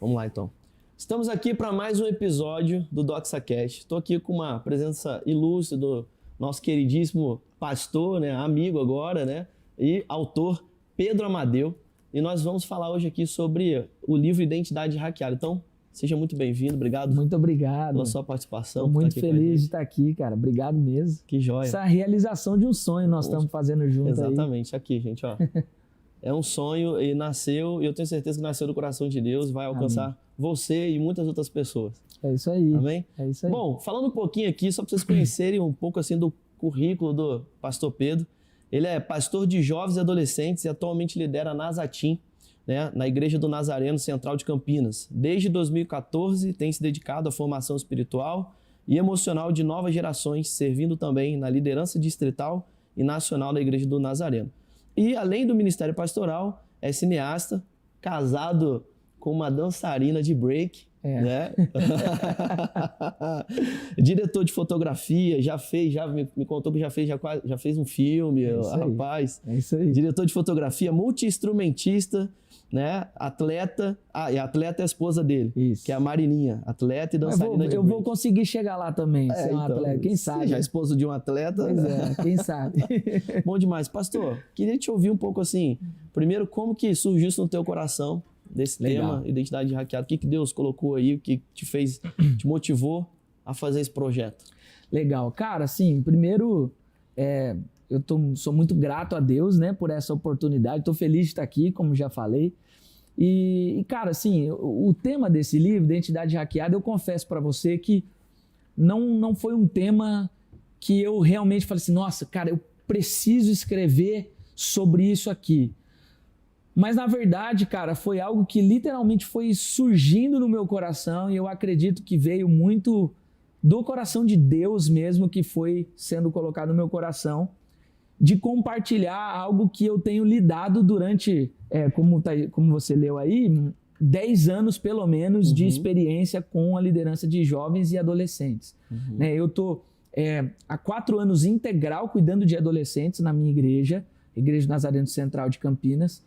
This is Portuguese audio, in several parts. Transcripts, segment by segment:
Vamos lá, então. Estamos aqui para mais um episódio do DoxaCast. Estou aqui com uma presença ilustre do nosso queridíssimo pastor, né, amigo agora, né, e autor Pedro Amadeu. E nós vamos falar hoje aqui sobre o livro Identidade Hackeada. Então, seja muito bem-vindo, obrigado. Muito obrigado pela sua participação. Estou muito feliz de estar aqui, cara. Obrigado mesmo. Que joia. Essa realização de um sonho nós estamos fazendo junto. Exatamente, aqui, gente, ó. É um sonho e nasceu, e eu tenho certeza que nasceu do coração de Deus, vai alcançar Amém. Você e muitas outras pessoas. É isso aí. Amém? É isso aí. Bom, falando um pouquinho aqui, só para vocês conhecerem um pouco assim do currículo do pastor Pedro. Ele é pastor de jovens e adolescentes e atualmente lidera a Nazatim, né, na Igreja do Nazareno Central de Campinas. Desde 2014 tem se dedicado à formação espiritual e emocional de novas gerações, servindo também na liderança distrital e nacional da Igreja do Nazareno. E além do ministério pastoral, é cineasta, casado com uma dançarina de break, né? Diretor de fotografia, já me contou que já fez um filme, rapaz. É isso aí. Diretor de fotografia, multi-instrumentista, né? Atleta, e a atleta é a esposa dele, isso. Que é a Marininha, atleta e dançarina de break. Eu vou conseguir chegar lá também, ser um atleta, quem sabe. Já é esposo de um atleta. Pois é, quem sabe. Bom demais. Pastor, queria te ouvir um pouco assim, primeiro, como que surgiu isso no teu coração, desse tema, identidade hackeada? O que Deus colocou aí, o que te motivou a fazer esse projeto? Legal. Cara, assim, primeiro, sou muito grato a Deus, né, por essa oportunidade. Estou feliz de estar aqui, como já falei. E cara, assim, o tema desse livro, Identidade Hackeada, eu confesso para você que não foi um tema que eu realmente falei assim, nossa, cara, eu preciso escrever sobre isso aqui. Mas, na verdade, cara, foi algo que literalmente foi surgindo no meu coração e eu acredito que veio muito do coração de Deus mesmo, que foi sendo colocado no meu coração, de compartilhar algo que eu tenho lidado durante, como você leu aí, 10 anos pelo menos de experiência com a liderança de jovens e adolescentes. Eu estou há 4 anos integral cuidando de adolescentes na minha igreja, Igreja do Nazareno Central de Campinas.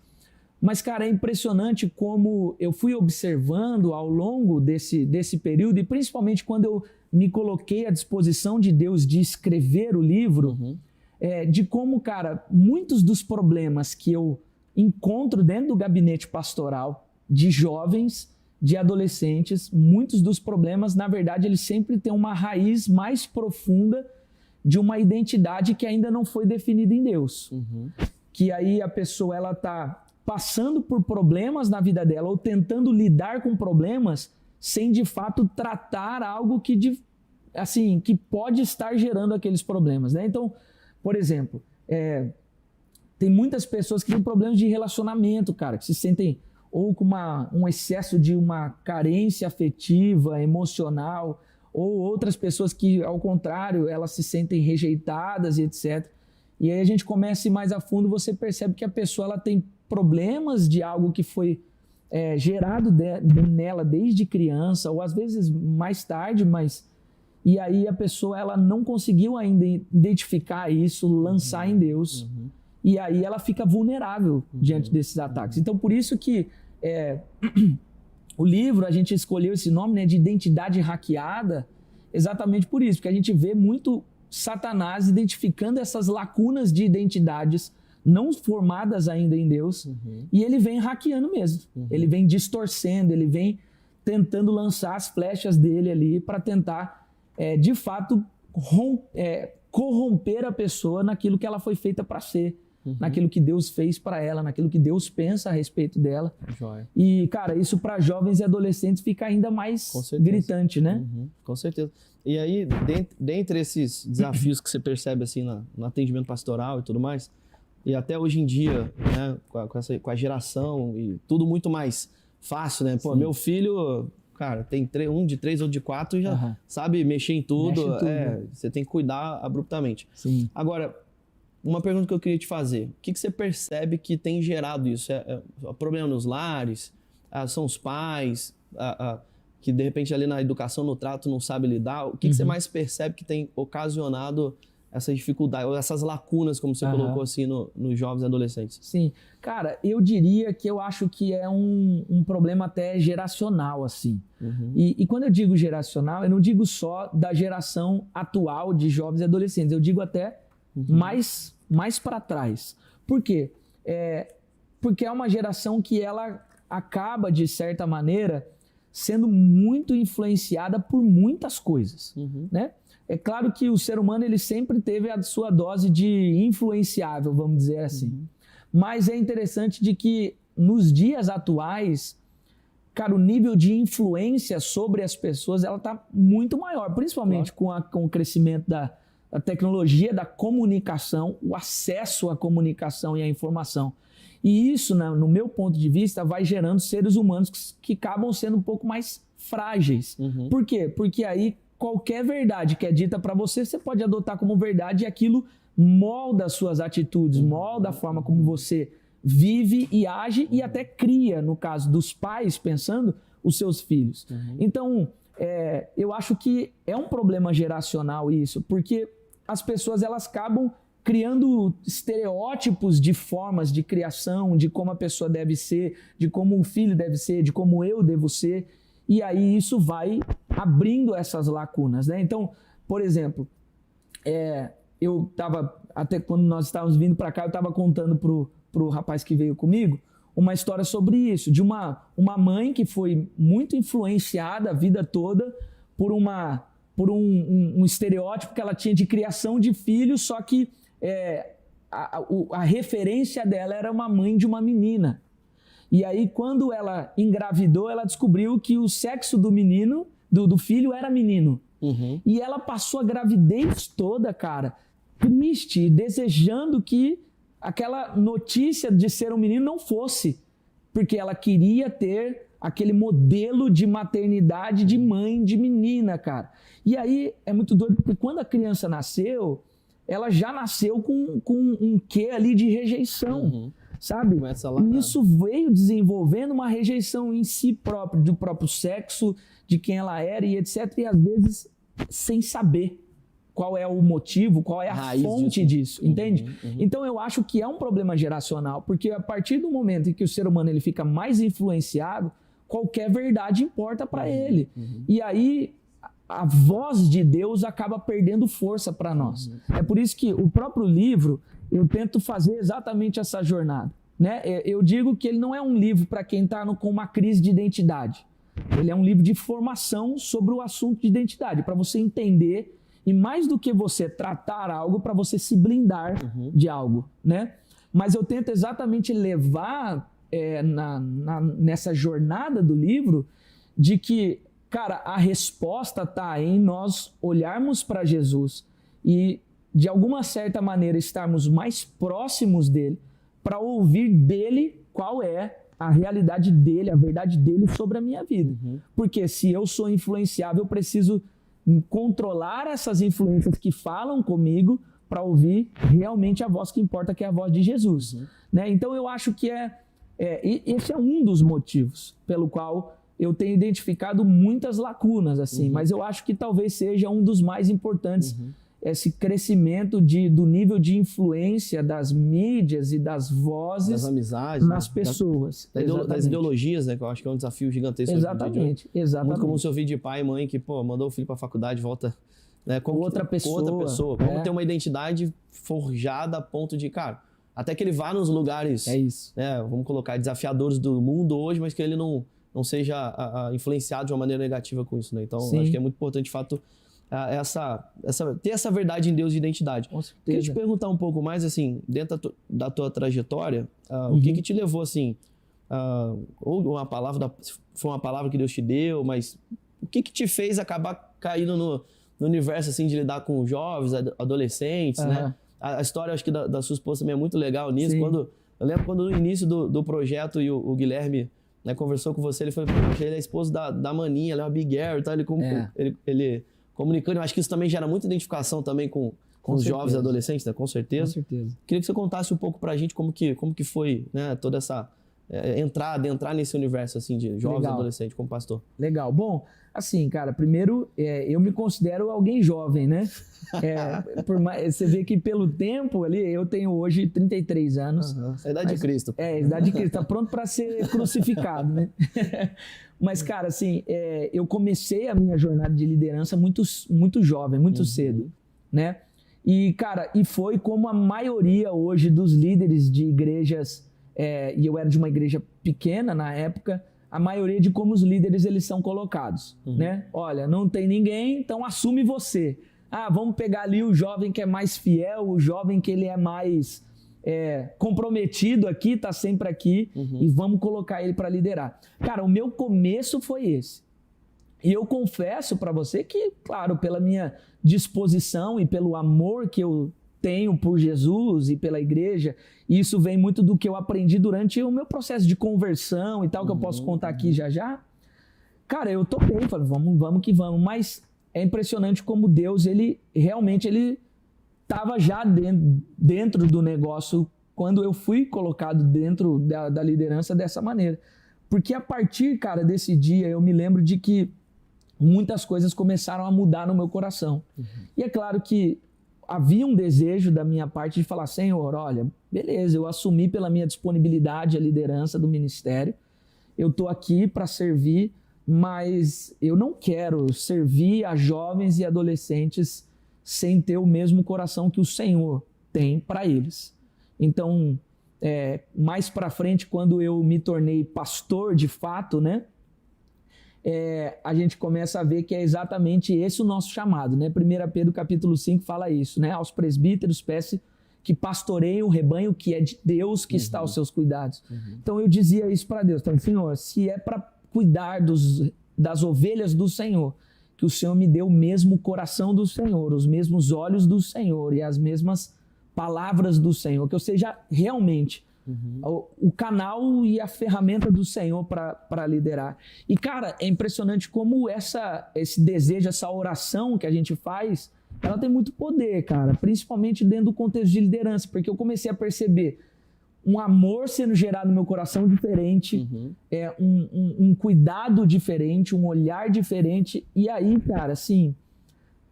Mas, cara, é impressionante como eu fui observando ao longo desse período, e principalmente quando eu me coloquei à disposição de Deus de escrever o livro, de como, cara, muitos dos problemas que eu encontro dentro do gabinete pastoral de jovens, de adolescentes, muitos dos problemas, na verdade, eles sempre têm uma raiz mais profunda de uma identidade que ainda não foi definida em Deus. Que aí a pessoa, ela está passando por problemas na vida dela ou tentando lidar com problemas sem de fato tratar algo que pode estar gerando aqueles problemas, né? Então, por exemplo, tem muitas pessoas que têm problemas de relacionamento, cara, que se sentem ou com um excesso de uma carência afetiva, emocional, ou outras pessoas que, ao contrário, elas se sentem rejeitadas e etc. E aí a gente começa a ir mais a fundo, você percebe que a pessoa ela tem problemas de algo que foi gerado nela desde criança, ou às vezes mais tarde, e aí a pessoa ela não conseguiu ainda identificar isso, lançar em Deus, e aí ela fica vulnerável diante desses ataques. Então, por isso que o livro, a gente escolheu esse nome, né, de Identidade Hackeada, exatamente por isso, porque a gente vê muito Satanás identificando essas lacunas de identidades não formadas ainda em Deus, e ele vem hackeando mesmo. Ele vem distorcendo, ele vem tentando lançar as flechas dele ali para tentar, de fato, corromper a pessoa naquilo que ela foi feita para ser, naquilo que Deus fez para ela, naquilo que Deus pensa a respeito dela. Joia. E, cara, isso para jovens e adolescentes fica ainda mais gritante, né? Com certeza. E aí, dentre esses desafios que você percebe assim no atendimento pastoral e tudo mais, e até hoje em dia, né, com a geração e tudo muito mais fácil, né? Pô, meu filho, cara, tem um de 3 ou de 4 e já sabe mexer em tudo. Você tem que cuidar abruptamente. Sim. Agora, uma pergunta que eu queria te fazer. O que você percebe que tem gerado isso? É problema nos lares? São os pais? Que de repente ali na educação, no trato, não sabe lidar? O que você mais percebe que tem ocasionado essa dificuldade, ou essas lacunas, como você colocou assim, nos jovens e adolescentes? Sim. Cara, eu diria que eu acho que é um problema até geracional, assim. E quando eu digo geracional, eu não digo só da geração atual de jovens e adolescentes, eu digo até mais para trás. Por quê? Porque é uma geração que ela acaba, de certa maneira, sendo muito influenciada por muitas coisas, né? É claro que o ser humano ele sempre teve a sua dose de influenciável, vamos dizer assim. Mas é interessante de que nos dias atuais, cara, o nível de influência sobre as pessoas ela está muito maior, principalmente com o crescimento da tecnologia, da comunicação, o acesso à comunicação e à informação. E isso, no meu ponto de vista, vai gerando seres humanos que acabam sendo um pouco mais frágeis. Por quê? Porque aí qualquer verdade que é dita para você, você pode adotar como verdade e aquilo molda as suas atitudes, molda a forma como você vive e age e até cria, no caso dos pais, pensando, os seus filhos. Então, eu acho que é um problema geracional isso, porque as pessoas elas acabam criando estereótipos de formas de criação, de como a pessoa deve ser, de como um filho deve ser, de como eu devo ser, e aí isso vai abrindo essas lacunas, né? Então, por exemplo, eu estava, até quando nós estávamos vindo para cá, eu estava contando pro rapaz que veio comigo uma história sobre isso, de uma mãe que foi muito influenciada a vida toda por um estereótipo que ela tinha de criação de filhos, só que a referência dela era uma mãe de uma menina. E aí, quando ela engravidou, ela descobriu que o sexo do menino, do filho, era menino. E ela passou a gravidez toda, cara, triste, desejando que aquela notícia de ser um menino não fosse, porque ela queria ter aquele modelo de maternidade de mãe de menina, cara. E aí é muito doido, porque quando a criança nasceu, ela já nasceu com um quê ali de rejeição, sabe? E isso veio desenvolvendo uma rejeição em si próprio, do próprio sexo, de quem ela era e etc. E às vezes sem saber qual é o motivo, qual é a fonte disso, entende? Então eu acho que é um problema geracional, porque a partir do momento em que o ser humano ele fica mais influenciado, qualquer verdade importa para ele. E aí a voz de Deus acaba perdendo força para nós. É por isso que o próprio livro, eu tento fazer exatamente essa jornada, né? Eu digo que ele não é um livro para quem está com uma crise de identidade. Ele é um livro de formação sobre o assunto de identidade, para você entender, e mais do que você tratar algo, para você se blindar de algo, né? Mas eu tento exatamente levar nessa jornada do livro de que, cara, a resposta está em nós olharmos para Jesus e, de alguma certa maneira, estarmos mais próximos dele para ouvir dele qual é a realidade dele, a verdade dele sobre a minha vida. Porque se eu sou influenciável, eu preciso controlar essas influências que falam comigo para ouvir realmente a voz que importa, que é a voz de Jesus. Né? Então eu acho que esse é um dos motivos pelo qual eu tenho identificado muitas lacunas, assim, mas eu acho que talvez seja um dos mais importantes, esse crescimento do nível de influência das mídias e das vozes, das amizades, nas pessoas. Das ideologias, né? Que eu acho que é um desafio gigantesco. Exatamente. Muito comum você ouvir de pai e mãe que, mandou o filho para a faculdade, volta, né, com outra pessoa. Como ter uma identidade forjada a ponto de, cara, até que ele vá nos lugares, vamos colocar, desafiadores do mundo hoje, mas que ele não seja influenciado de uma maneira negativa com isso, né? Então, acho que é muito importante, de fato, ter essa verdade em Deus de identidade. Queria te perguntar um pouco mais, assim, dentro da tua trajetória, o que te levou, assim, ou foi uma palavra que Deus te deu, mas o que te fez acabar caindo no universo, assim, de lidar com jovens, adolescentes, né? A história, acho que da sua esposa também é muito legal nisso. Eu lembro quando no início do projeto e o Guilherme, né, conversou com você, ele falou, poxa, ele é esposo da Maninha, ela é uma big girl e tal, ele comunicando. Eu acho que isso também gera muita identificação também com os jovens e adolescentes, né? Com certeza. Com certeza. Queria que você contasse um pouco pra gente como que foi, né, toda adentrar nesse universo assim de jovens e Legal. adolescentes como pastor? Legal. Bom, assim, cara, primeiro, eu me considero alguém jovem, né? Você vê que pelo tempo ali, eu tenho hoje 33 anos. A idade de Cristo. A idade de Cristo, tá pronto para ser crucificado, né? Mas, cara, assim, eu comecei a minha jornada de liderança muito jovem, muito cedo, né? E, cara, foi como a maioria hoje dos líderes de igrejas, e eu era de uma igreja pequena na época, a maioria de como os líderes eles são colocados, né? Olha, não tem ninguém, então assume você. Vamos pegar ali o jovem que é mais fiel, o jovem que ele é mais comprometido aqui, tá sempre aqui, e vamos colocar ele para liderar. Cara, o meu começo foi esse. E eu confesso para você que, claro, pela minha disposição e pelo amor que eu tenho por Jesus e pela igreja, e isso vem muito do que eu aprendi durante o meu processo de conversão e tal, que eu posso contar aqui já. Cara, eu topei, falei, vamos que vamos, mas é impressionante como Deus, ele realmente estava já dentro do negócio quando eu fui colocado dentro da liderança dessa maneira. Porque a partir, cara, desse dia, eu me lembro de que muitas coisas começaram a mudar no meu coração. E é claro que havia um desejo da minha parte de falar, Senhor, olha, beleza, eu assumi pela minha disponibilidade a liderança do ministério, eu estou aqui para servir, mas eu não quero servir a jovens e adolescentes sem ter o mesmo coração que o Senhor tem para eles. Então, mais para frente, quando eu me tornei pastor de fato, né? A gente começa a ver que é exatamente esse o nosso chamado, né? 1 Pedro capítulo 5 fala isso, né? Aos presbíteros peço que pastoreiem o rebanho que é de Deus que está aos seus cuidados. Então eu dizia isso para Deus, então, Senhor, se é para cuidar das ovelhas do Senhor, que o Senhor me dê o mesmo coração do Senhor, os mesmos olhos do Senhor e as mesmas palavras do Senhor, que eu seja realmente o canal e a ferramenta do Senhor para liderar. E, cara, é impressionante como esse desejo, essa oração que a gente faz, ela tem muito poder, cara, principalmente dentro do contexto de liderança, porque eu comecei a perceber um amor sendo gerado no meu coração diferente, um cuidado diferente, um olhar diferente, e aí, cara, assim,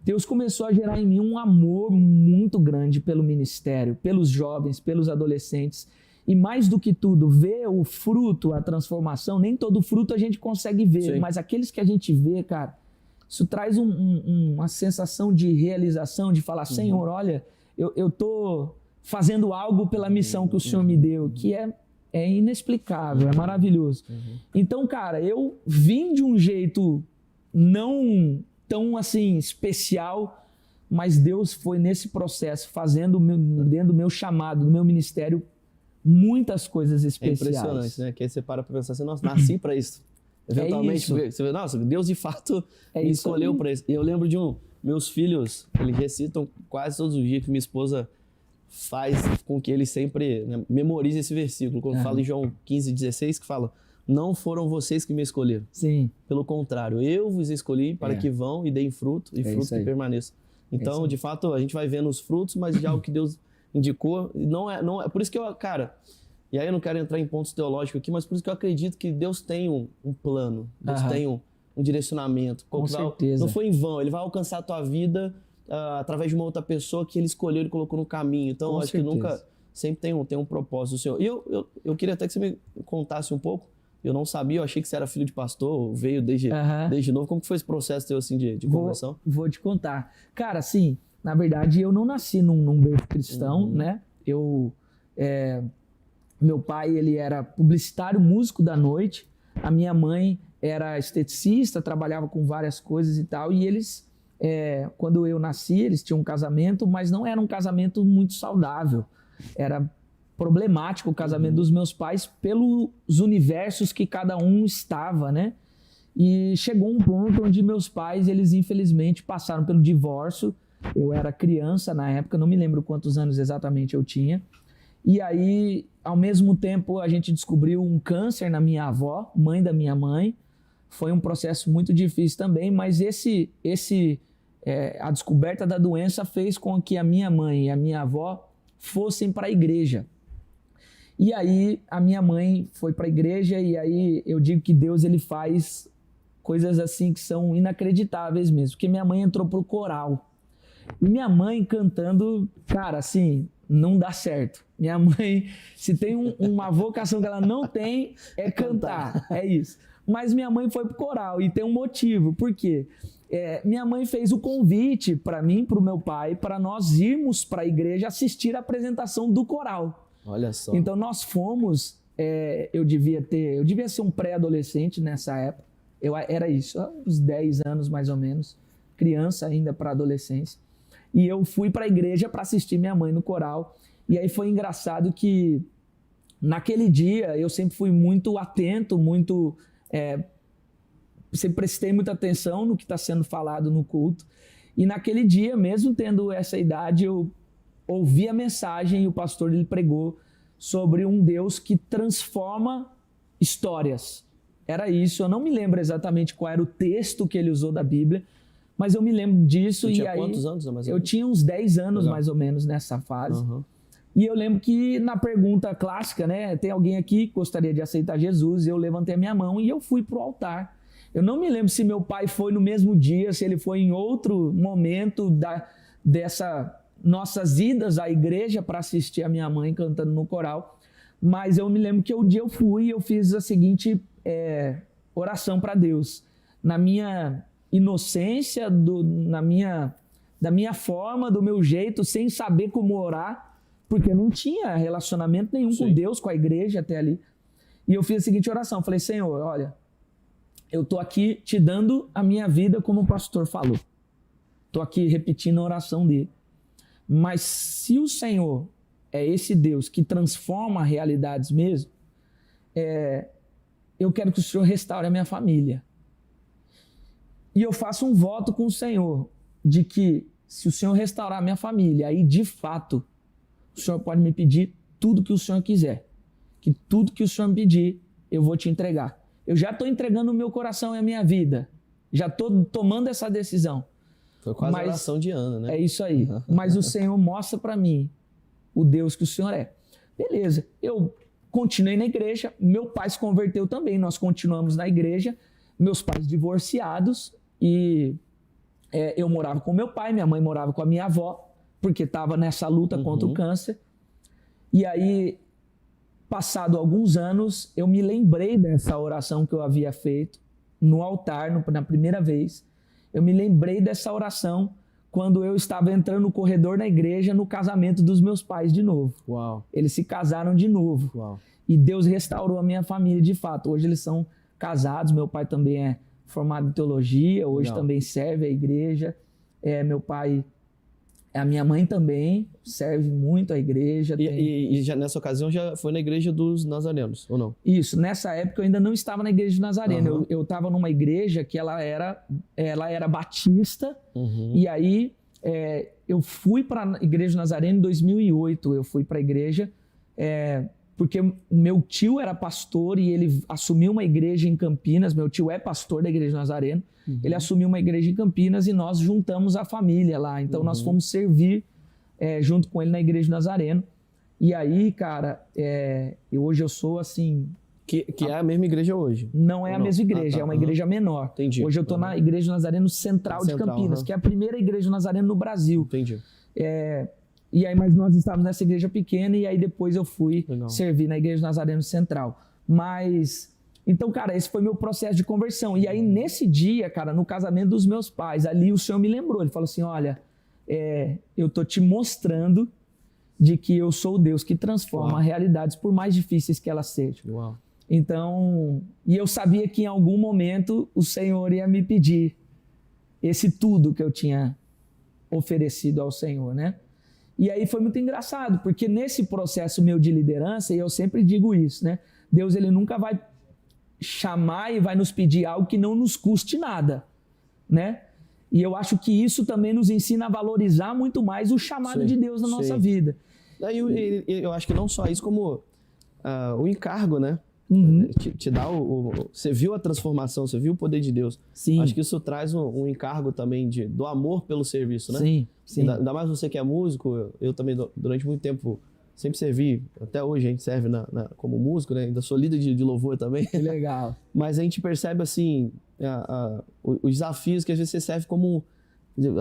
Deus começou a gerar em mim um amor muito grande pelo ministério, pelos jovens, pelos adolescentes. E mais do que tudo, ver o fruto, a transformação, nem todo fruto a gente consegue ver, mas aqueles que a gente vê, cara, isso traz uma sensação de realização, de falar, Senhor, olha, eu tô fazendo algo pela missão que o Senhor me deu, que é inexplicável, é maravilhoso. Então, cara, eu vim de um jeito não tão assim especial, mas Deus foi nesse processo, fazendo dentro do meu chamado, do meu ministério, muitas coisas especiais. É impressionante, né? Que aí você para pensar assim, nossa, nasci para isso. Eventualmente, você vê, nossa, Deus de fato me escolheu para isso. E eu lembro de meus filhos, eles recitam quase todos os dias, que minha esposa faz com que eles sempre memorizem esse versículo. Quando fala em João 15:16, que fala, não foram vocês que me escolheram. Sim. Pelo contrário, eu vos escolhi para que vão e deem fruto, e fruto que permaneça. Então, de fato, a gente vai vendo os frutos, mas de algo que Deus indicou, não é, por isso que eu, cara, e aí eu não quero entrar em pontos teológicos aqui, mas por isso que eu acredito que Deus tem um plano, Deus tem um direcionamento. Com certeza. Não foi em vão, ele vai alcançar a tua vida através de uma outra pessoa que ele escolheu e colocou no caminho. Então, eu acho que nunca, sempre tem um propósito, Senhor. E eu queria até que você me contasse um pouco, eu não sabia, eu achei que você era filho de pastor, veio desde novo. Como que foi esse processo teu, assim, de conversão? Vou te contar. Cara, assim, na verdade, eu não nasci num berço cristão, né? Meu pai, ele era publicitário, músico da noite. A minha mãe era esteticista, trabalhava com várias coisas e tal. E eles, quando eu nasci, eles tinham um casamento, mas não era um casamento muito saudável. Era problemático o casamento dos meus pais pelos universos que cada um estava, né? E chegou um ponto onde meus pais, eles infelizmente passaram pelo divórcio. Eu era criança na época, não me lembro quantos anos exatamente eu tinha. E aí, ao mesmo tempo, a gente descobriu um câncer na minha avó, mãe da minha mãe. Foi um processo muito difícil também, mas a descoberta da doença fez com que a minha mãe e a minha avó fossem para a igreja. E aí a minha mãe foi para a igreja e aí eu digo que Deus ele faz coisas assim que são inacreditáveis mesmo, porque minha mãe entrou pro coral. E minha mãe cantando, cara, assim, não dá certo. Minha mãe, se tem uma vocação que ela não tem, é cantar, é isso. Mas minha mãe foi pro coral e tem um motivo, por quê? Minha mãe fez o convite para mim, para o meu pai, para nós irmos para a igreja assistir a apresentação do coral. Olha só. Então nós fomos, eu devia ser um pré-adolescente nessa época, era isso, uns 10 anos mais ou menos, criança ainda para adolescência. E eu fui para a igreja para assistir minha mãe no coral. E aí foi engraçado que naquele dia eu sempre fui muito atento, sempre prestei muita atenção no que está sendo falado no culto. E naquele dia, mesmo tendo essa idade, eu ouvi a mensagem e o pastor ele pregou sobre um Deus que transforma histórias. Era isso, eu não me lembro exatamente qual era o texto que ele usou da Bíblia, mas eu me lembro disso. Você e tinha aí, quantos anos? Mais ou menos? Eu tinha uns 10 anos mais ou menos nessa fase. Uhum. E eu lembro que na pergunta clássica, né, tem alguém aqui que gostaria de aceitar Jesus, eu levantei a minha mão e eu fui pro altar. Eu não me lembro se meu pai foi no mesmo dia, se ele foi em outro momento dessa nossas idas à igreja para assistir a minha mãe cantando no coral, mas eu me lembro que o dia eu fui e eu fiz a seguinte oração para Deus. Na minha inocência, da minha forma, do meu jeito, sem saber como orar, porque não tinha relacionamento nenhum com Deus, com a igreja até ali. E eu fiz a seguinte oração, falei, Senhor, olha, eu tô aqui te dando a minha vida como o pastor falou. Tô aqui repetindo a oração dele. Mas se o Senhor é esse Deus que transforma realidades mesmo, eu quero que o Senhor restaure a minha família. E eu faço um voto com o Senhor de que se o Senhor restaurar a minha família, aí de fato o Senhor pode me pedir tudo que o Senhor quiser. Que tudo que o Senhor me pedir, eu vou te entregar. Eu já estou entregando o meu coração e a minha vida. Já estou tomando essa decisão. Foi quase a oração de Ana, né? É isso aí. Mas o Senhor mostra para mim o Deus que o Senhor é. Beleza. Eu continuei na igreja. Meu pai se converteu também. Nós continuamos na igreja. Meus pais divorciados. E eu morava com meu pai. Minha mãe morava com a minha avó. Porque estava nessa luta contra o câncer. E aí, passado alguns anos, eu me lembrei dessa oração que eu havia feito no altar, na primeira vez. Eu me lembrei dessa oração quando eu estava entrando no corredor da igreja no casamento dos meus pais de novo. Uau. Eles se casaram de novo. Uau. E Deus restaurou a minha família de fato. Hoje eles são casados, meu pai também é formado em teologia, hoje também serve a igreja. Meu pai... A minha mãe também serve muito a igreja. E já nessa ocasião já foi na igreja dos nazarenos, ou não? Isso, nessa época eu ainda não estava na igreja de Nazareno. Eu estava numa igreja que ela era batista, e aí eu fui para a igreja de Nazareno em 2008. Eu fui para a igreja porque o meu tio era pastor e ele assumiu uma igreja em Campinas. Meu tio é pastor da igreja de Nazareno. Ele assumiu uma igreja em Campinas e nós juntamos a família lá. Então nós fomos servir junto com ele na igreja de Nazareno. E aí, cara, hoje eu sou assim... Que é a mesma igreja hoje? Não é a mesma igreja, é uma igreja menor. Entendi. Hoje eu estou na igreja de Nazareno Central de Campinas, que é a primeira igreja de Nazareno no Brasil. Entendi. E aí, mas nós estávamos nessa igreja pequena e aí depois eu fui servir na igreja de Nazareno Central. Mas, então, cara, esse foi meu processo de conversão. E aí, nesse dia, cara, no casamento dos meus pais, ali o Senhor me lembrou. Ele falou assim, olha, eu tô te mostrando de que eu sou o Deus que transforma realidades por mais difíceis que elas sejam. Uau. Então, e eu sabia que em algum momento o Senhor ia me pedir esse tudo que eu tinha oferecido ao Senhor, né? E aí foi muito engraçado, porque nesse processo meu de liderança, e eu sempre digo isso, né? Deus, ele nunca vai chamar e vai nos pedir algo que não nos custe nada, né? E eu acho que isso também nos ensina a valorizar muito mais o chamado de Deus na nossa vida. Eu acho que não só isso, como o encargo, né? Te dá você viu a transformação, você viu o poder de Deus. Sim. Acho que isso traz um encargo também do amor pelo serviço, né? Sim, sim. Ainda mais você que é músico, eu também durante muito tempo sempre servi, até hoje a gente serve como músico, né? Ainda sou líder de louvor também. Que legal. Mas a gente percebe, assim, os desafios que às vezes você serve como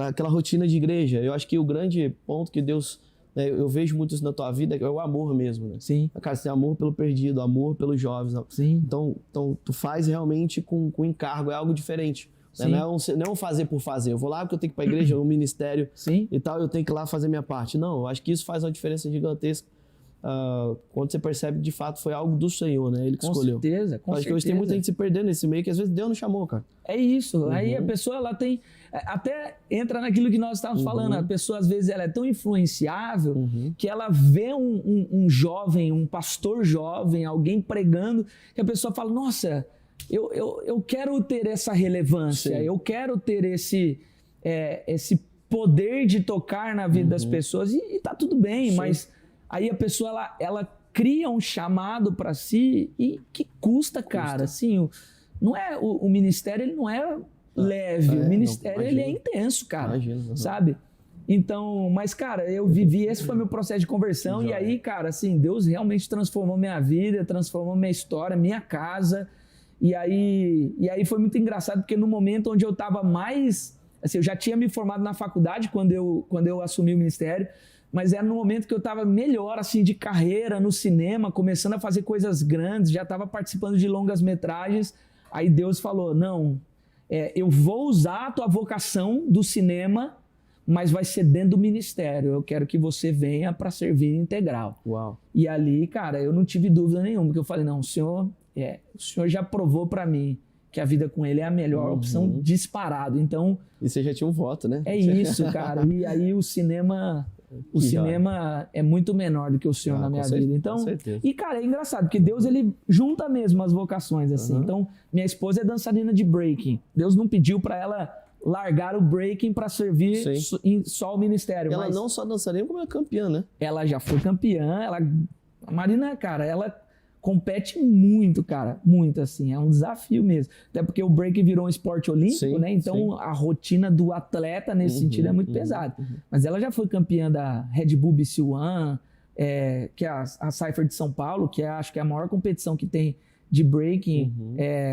aquela rotina de igreja. Eu acho que o grande ponto que Deus, né, eu vejo muito isso na tua vida, é o amor mesmo, né? Sim. Cara, você tem amor pelo perdido, amor pelos jovens. Sim. Então tu faz realmente com encargo, é algo diferente. Né? Não é um fazer por fazer. Eu vou lá porque eu tenho que ir para a igreja, um ministério Sim. e tal, eu tenho que ir lá fazer minha parte. Não, eu acho que isso faz uma diferença gigantesca. Quando você percebe que de fato foi algo do Senhor, né? Ele que escolheu. Com certeza. Acho que hoje tem muita gente se perdendo nesse meio que às vezes Deus não chamou, cara. É isso. Aí a pessoa, ela tem... Até entra naquilo que nós estávamos falando. A pessoa, às vezes, ela é tão influenciável que ela vê um jovem, um pastor jovem, alguém pregando, que a pessoa fala, nossa, eu quero ter essa relevância, eu quero ter esse poder de tocar na vida das pessoas. E tá tudo bem, mas aí a pessoa, ela cria um chamado para si e que custa, cara. Assim, não é, o ministério, ele não é leve, o ministério, ele é intenso, cara, sabe? Então, mas, cara, eu vivi, esse foi meu processo de conversão, e aí, cara, assim, Deus realmente transformou minha vida, transformou minha história, minha casa, e aí foi muito engraçado, porque no momento onde eu tava mais, assim, eu já tinha me formado na faculdade quando eu assumi o ministério, mas era no momento que eu tava melhor, assim, de carreira no cinema, começando a fazer coisas grandes, já tava participando de longas metragens, aí Deus falou, não, eu vou usar a tua vocação do cinema, mas vai ser dentro do ministério. Eu quero que você venha para servir integral. Uau. E ali, cara, eu não tive dúvida nenhuma, porque eu falei, não, o senhor já provou para mim que a vida com ele é a melhor opção disparado. Então... E você já tinha um voto, né? É isso, cara. E aí o cinema é muito menor do que o Senhor na minha vida. Então, com certeza. E, cara, é engraçado, porque Deus, ele junta mesmo as vocações, assim. Então, minha esposa é dançarina de breaking. Deus não pediu para ela largar o breaking para servir só o ministério. Ela não só dançarina, como é campeã, né? Ela já foi campeã. A Marina, cara, ela compete muito, cara. Muito, assim. É um desafio mesmo. Até porque o break virou um esporte olímpico, né? Então, a rotina do atleta nesse sentido é muito pesada. Mas ela já foi campeã da Red Bull BC One, que é a Cypher de São Paulo, que acho que é a maior competição que tem de breaking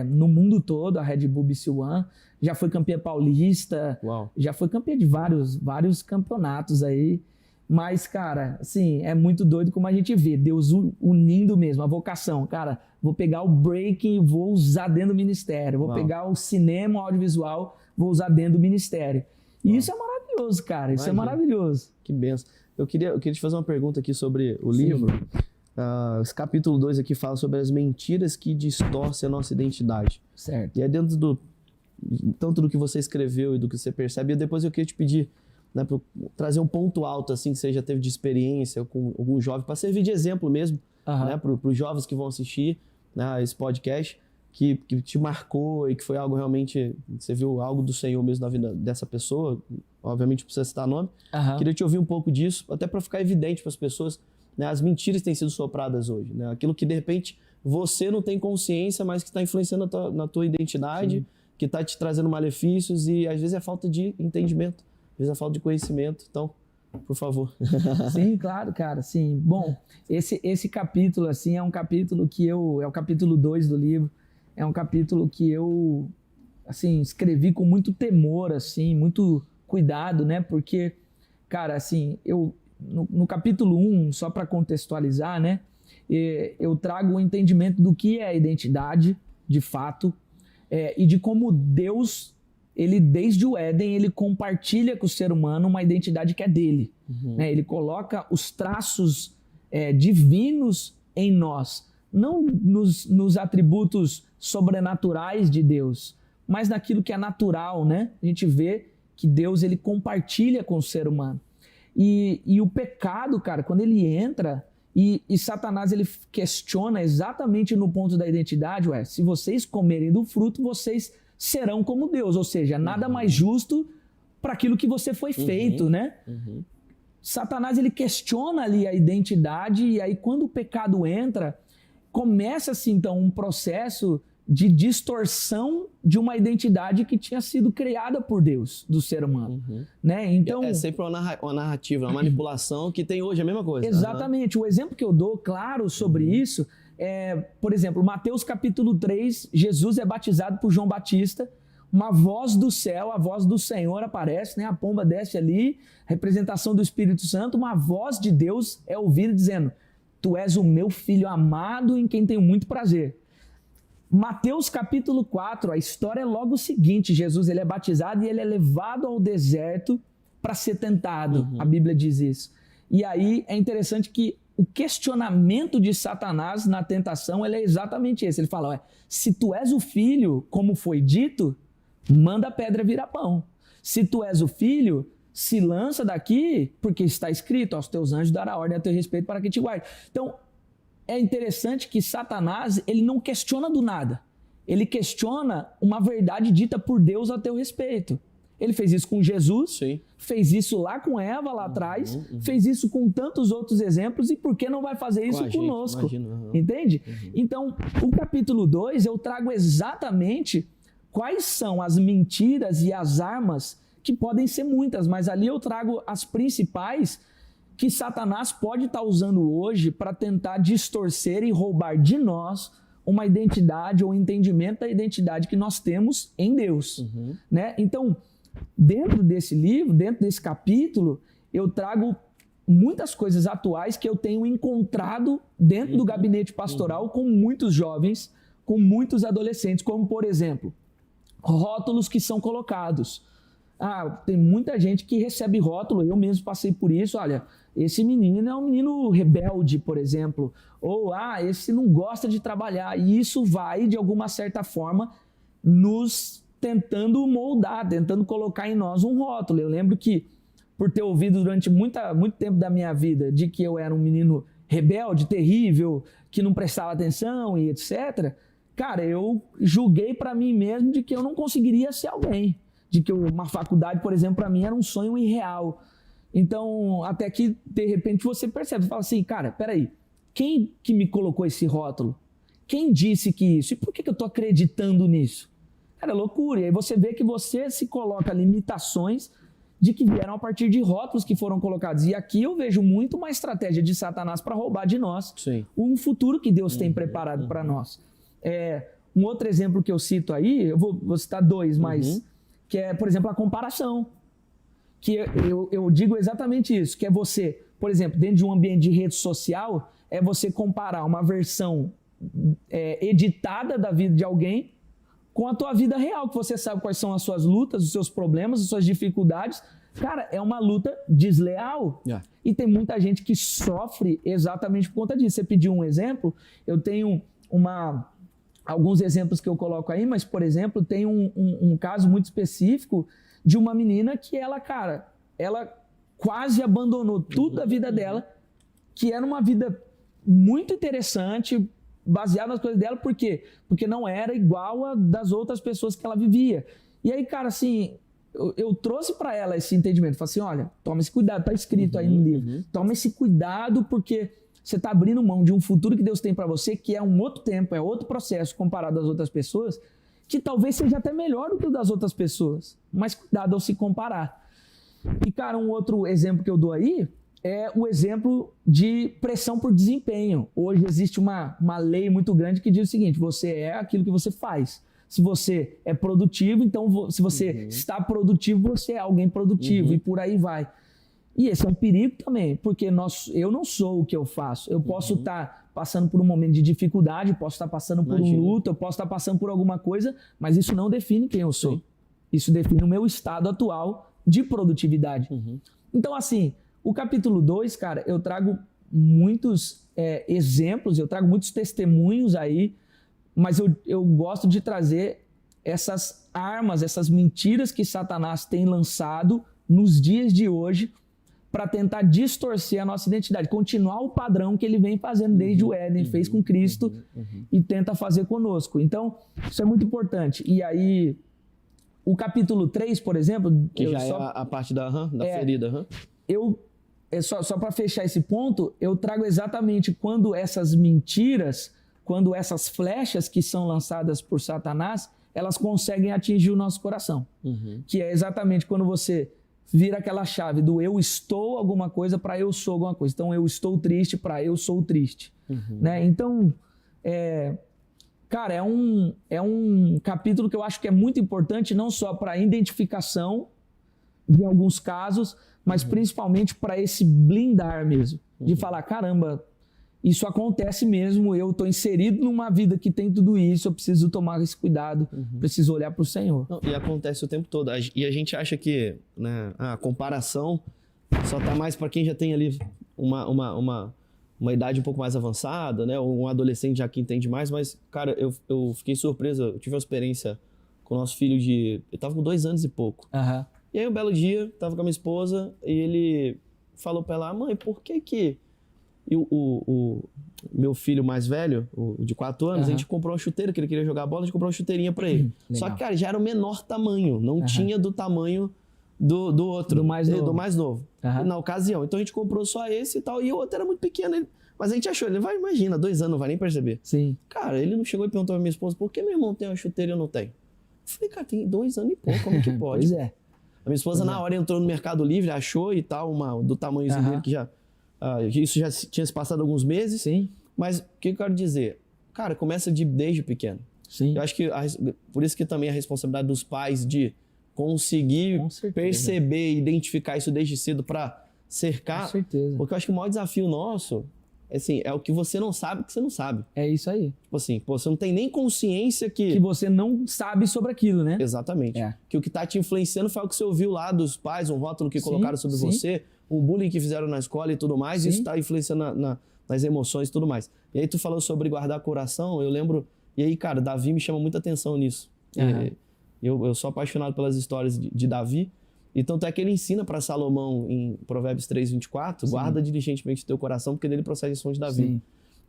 no mundo todo, a Red Bull BC One. Já foi campeã paulista. Uau. Já foi campeã de vários campeonatos aí. Mas, cara, assim, é muito doido como a gente vê Deus unindo mesmo a vocação. Cara, vou pegar o breaking e vou usar dentro do ministério. Vou pegar o cinema, o audiovisual, vou usar dentro do ministério. E isso é maravilhoso, cara. Isso é maravilhoso. Que benção. Eu queria te fazer uma pergunta aqui sobre o livro. Esse capítulo 2 aqui fala sobre as mentiras que distorcem a nossa identidade. Certo. E é dentro tanto do que você escreveu e do que você percebe. E depois eu queria te pedir, né, para trazer um ponto alto assim que você já teve de experiência com algum jovem, para servir de exemplo mesmo, né, para os jovens que vão assistir, né, esse podcast, que te marcou e que foi algo realmente, você viu algo do Senhor mesmo na vida dessa pessoa, obviamente não precisa citar nome. Queria te ouvir um pouco disso, até para ficar evidente para as pessoas, né, as mentiras que têm sido sopradas hoje, né, aquilo que de repente você não tem consciência, mas que está influenciando na tua identidade, que está te trazendo malefícios, e às vezes é falta de entendimento, às vezes é falta de conhecimento. Então, por favor. Sim, claro, cara. Sim. Bom, esse capítulo, assim, é um capítulo que é o capítulo 2 do livro. É um capítulo que eu, assim, escrevi com muito temor, assim, muito cuidado, né? Porque, cara, assim, no capítulo 1, só para contextualizar, né? Eu trago o entendimento do que é a identidade, de fato, e de como Deus, ele desde o Éden, ele compartilha com o ser humano uma identidade que é dele. Né? Ele coloca os traços divinos em nós, não nos atributos sobrenaturais de Deus, mas naquilo que é natural, né? A gente vê que Deus, ele compartilha com o ser humano. E o pecado, cara, quando ele entra... E Satanás, ele questiona exatamente no ponto da identidade, se vocês comerem do fruto, vocês serão como Deus, ou seja, nada mais justo para aquilo que você foi feito, né? Satanás, ele questiona ali a identidade, e aí quando o pecado entra, começa-se então um processo de distorção de uma identidade que tinha sido criada por Deus, do ser humano. Né? Então, é sempre uma narrativa, uma manipulação que tem hoje a mesma coisa. Exatamente. O exemplo que eu dou, claro, sobre isso é, por exemplo, Mateus capítulo 3, Jesus é batizado por João Batista, uma voz do céu, a voz do Senhor aparece, né? A pomba desce ali, representação do Espírito Santo, uma voz de Deus é ouvida dizendo: tu és o meu filho amado em quem tenho muito prazer. Mateus capítulo 4, a história é logo o seguinte: Jesus ele é batizado e ele é levado ao deserto para ser tentado. A Bíblia diz isso. E aí é interessante que o questionamento de Satanás na tentação ele é exatamente esse. Ele fala: se tu és o filho, como foi dito, manda a pedra virar pão. Se tu és o filho, se lança daqui, porque está escrito: aos teus anjos dará ordem a teu respeito para que te guarde. Então, é interessante que Satanás, ele não questiona do nada. Ele questiona uma verdade dita por Deus a teu respeito. Ele fez isso com Jesus, Sim. fez isso lá com Eva, lá atrás, fez isso com tantos outros exemplos, e por que não vai fazer isso conosco? Entende? Então, o capítulo 2, eu trago exatamente quais são as mentiras e as armas, que podem ser muitas, mas ali eu trago as principais que Satanás pode estar usando hoje para tentar distorcer e roubar de nós uma identidade ou entendimento da identidade que nós temos em Deus. Né? Então, dentro desse livro, dentro desse capítulo, eu trago muitas coisas atuais que eu tenho encontrado dentro do gabinete pastoral com muitos jovens, com muitos adolescentes, como, por exemplo, rótulos que são colocados. Tem muita gente que recebe rótulo, eu mesmo passei por isso. Olha, esse menino é um menino rebelde, por exemplo, ou esse não gosta de trabalhar, e isso vai, de alguma certa forma, nos tentando moldar, tentando colocar em nós um rótulo. Eu lembro que, por ter ouvido durante muito tempo da minha vida de que eu era um menino rebelde, terrível, que não prestava atenção e etc., cara, eu julguei para mim mesmo de que eu não conseguiria ser alguém, de que uma faculdade, por exemplo, para mim era um sonho irreal. Então, até que, de repente, você percebe, você fala assim: cara, peraí, quem que me colocou esse rótulo? Quem disse que isso? E por que eu estou acreditando nisso? Cara, é loucura. E aí você vê que você se coloca limitações de que vieram a partir de rótulos que foram colocados. E aqui eu vejo muito uma estratégia de Satanás para roubar de nós um futuro que Deus tem preparado para nós. Um outro exemplo que eu cito aí, eu vou citar dois, mas que é, por exemplo, a comparação. Que eu digo exatamente isso, que é você, por exemplo, dentro de um ambiente de rede social, é você comparar uma versão editada da vida de alguém com a tua vida real, que você sabe quais são as suas lutas, os seus problemas, as suas dificuldades. Cara, é uma luta desleal. E tem muita gente que sofre exatamente por conta disso. Você pediu um exemplo, eu tenho alguns exemplos que eu coloco aí, mas, por exemplo, tem um caso muito específico de uma menina que ela quase abandonou tudo da vida dela, que era uma vida muito interessante, baseada nas coisas dela. Por quê? Porque não era igual a das outras pessoas que ela vivia. E aí, cara, assim, eu trouxe para ela esse entendimento. Falei assim: olha, toma esse cuidado, tá escrito aí no livro. Toma esse cuidado, porque você está abrindo mão de um futuro que Deus tem para você, que é um outro tempo, é outro processo comparado às outras pessoas, que talvez seja até melhor do que o das outras pessoas. Mas cuidado ao se comparar. E, cara, um outro exemplo que eu dou aí é o exemplo de pressão por desempenho. Hoje existe uma lei muito grande que diz o seguinte: você é aquilo que você faz. Se você é produtivo, então se você está produtivo, você é alguém produtivo, e por aí vai. E esse é um perigo também, porque eu não sou o que eu faço. Eu posso estar passando por um momento de dificuldade, posso estar passando por um luto, eu posso estar passando por alguma coisa, mas isso não define quem eu sou. Isso define o meu estado atual de produtividade. Então, assim, o capítulo 2, cara, eu trago muitos exemplos, eu trago muitos testemunhos aí, mas eu gosto de trazer essas armas, essas mentiras que Satanás tem lançado nos dias de hoje para tentar distorcer a nossa identidade, continuar o padrão que ele vem fazendo desde o Éden, fez com Cristo e tenta fazer conosco. Então, isso é muito importante. E aí, o capítulo 3, por exemplo... Que já é a parte da ferida. Só para fechar esse ponto, eu trago exatamente quando essas mentiras quando essas flechas que são lançadas por Satanás, elas conseguem atingir o nosso coração. Que é exatamente quando você vira aquela chave do eu estou alguma coisa para eu sou alguma coisa. Então, eu estou triste para eu sou triste. Né? Então, cara, é um capítulo que eu acho que é muito importante, não só para a identificação de alguns casos, mas principalmente para esse blindar mesmo. De falar, caramba, isso acontece mesmo, eu estou inserido numa vida que tem tudo isso, eu preciso tomar esse cuidado, preciso olhar para o Senhor. Não, e acontece o tempo todo. E a gente acha que, né, a comparação só tá mais para quem já tem ali uma idade um pouco mais avançada, né? Ou um adolescente já que entende mais. Mas, cara, eu fiquei surpreso. Eu tive uma experiência com o nosso filho eu tava com 2 anos e pouco. E aí, um belo dia, tava com a minha esposa e ele falou pra ela, mãe, por que E o meu filho mais velho, o de 4 anos, a gente comprou uma chuteira, que ele queria jogar bola, a gente comprou uma chuteirinha pra ele. Só que, cara, já era o menor tamanho, não tinha do tamanho do outro, do mais novo, na ocasião. Então a gente comprou só esse e tal, e o outro era muito pequeno. Mas a gente achou, ele vai, imagina, 2 anos, não vai nem perceber. Sim. Cara, ele não chegou e perguntou pra minha esposa, por que meu irmão tem uma chuteira e eu não tenho? Eu falei, cara, tem 2 anos e pouco, como que pode? Pois é. A minha esposa, na hora, entrou no Mercado Livre, achou e tal, do tamanhozinho dele, que já... isso já tinha se passado alguns meses. Sim. Mas o que eu quero dizer? Cara, começa desde pequeno. Sim. Eu acho que por isso que também a responsabilidade dos pais de conseguir perceber e identificar isso desde cedo para cercar. Com certeza. Porque eu acho que o maior desafio nosso assim, é o que você não sabe que você não sabe. É isso aí. Tipo assim, você não tem nem consciência que você não sabe sobre aquilo, né? Exatamente. Que o que tá te influenciando foi o que você ouviu lá dos pais, um rótulo que colocaram sobre você, o bullying que fizeram na escola e tudo mais, isso tá influenciando nas emoções e tudo mais. E aí tu falou sobre guardar coração, eu lembro... E aí, cara, Davi me chama muita atenção nisso. Eu sou apaixonado pelas histórias de Davi. E tanto é que ele ensina para Salomão em Provérbios 3:24, guarda diligentemente o teu coração, porque dele procede as fontes de Davi.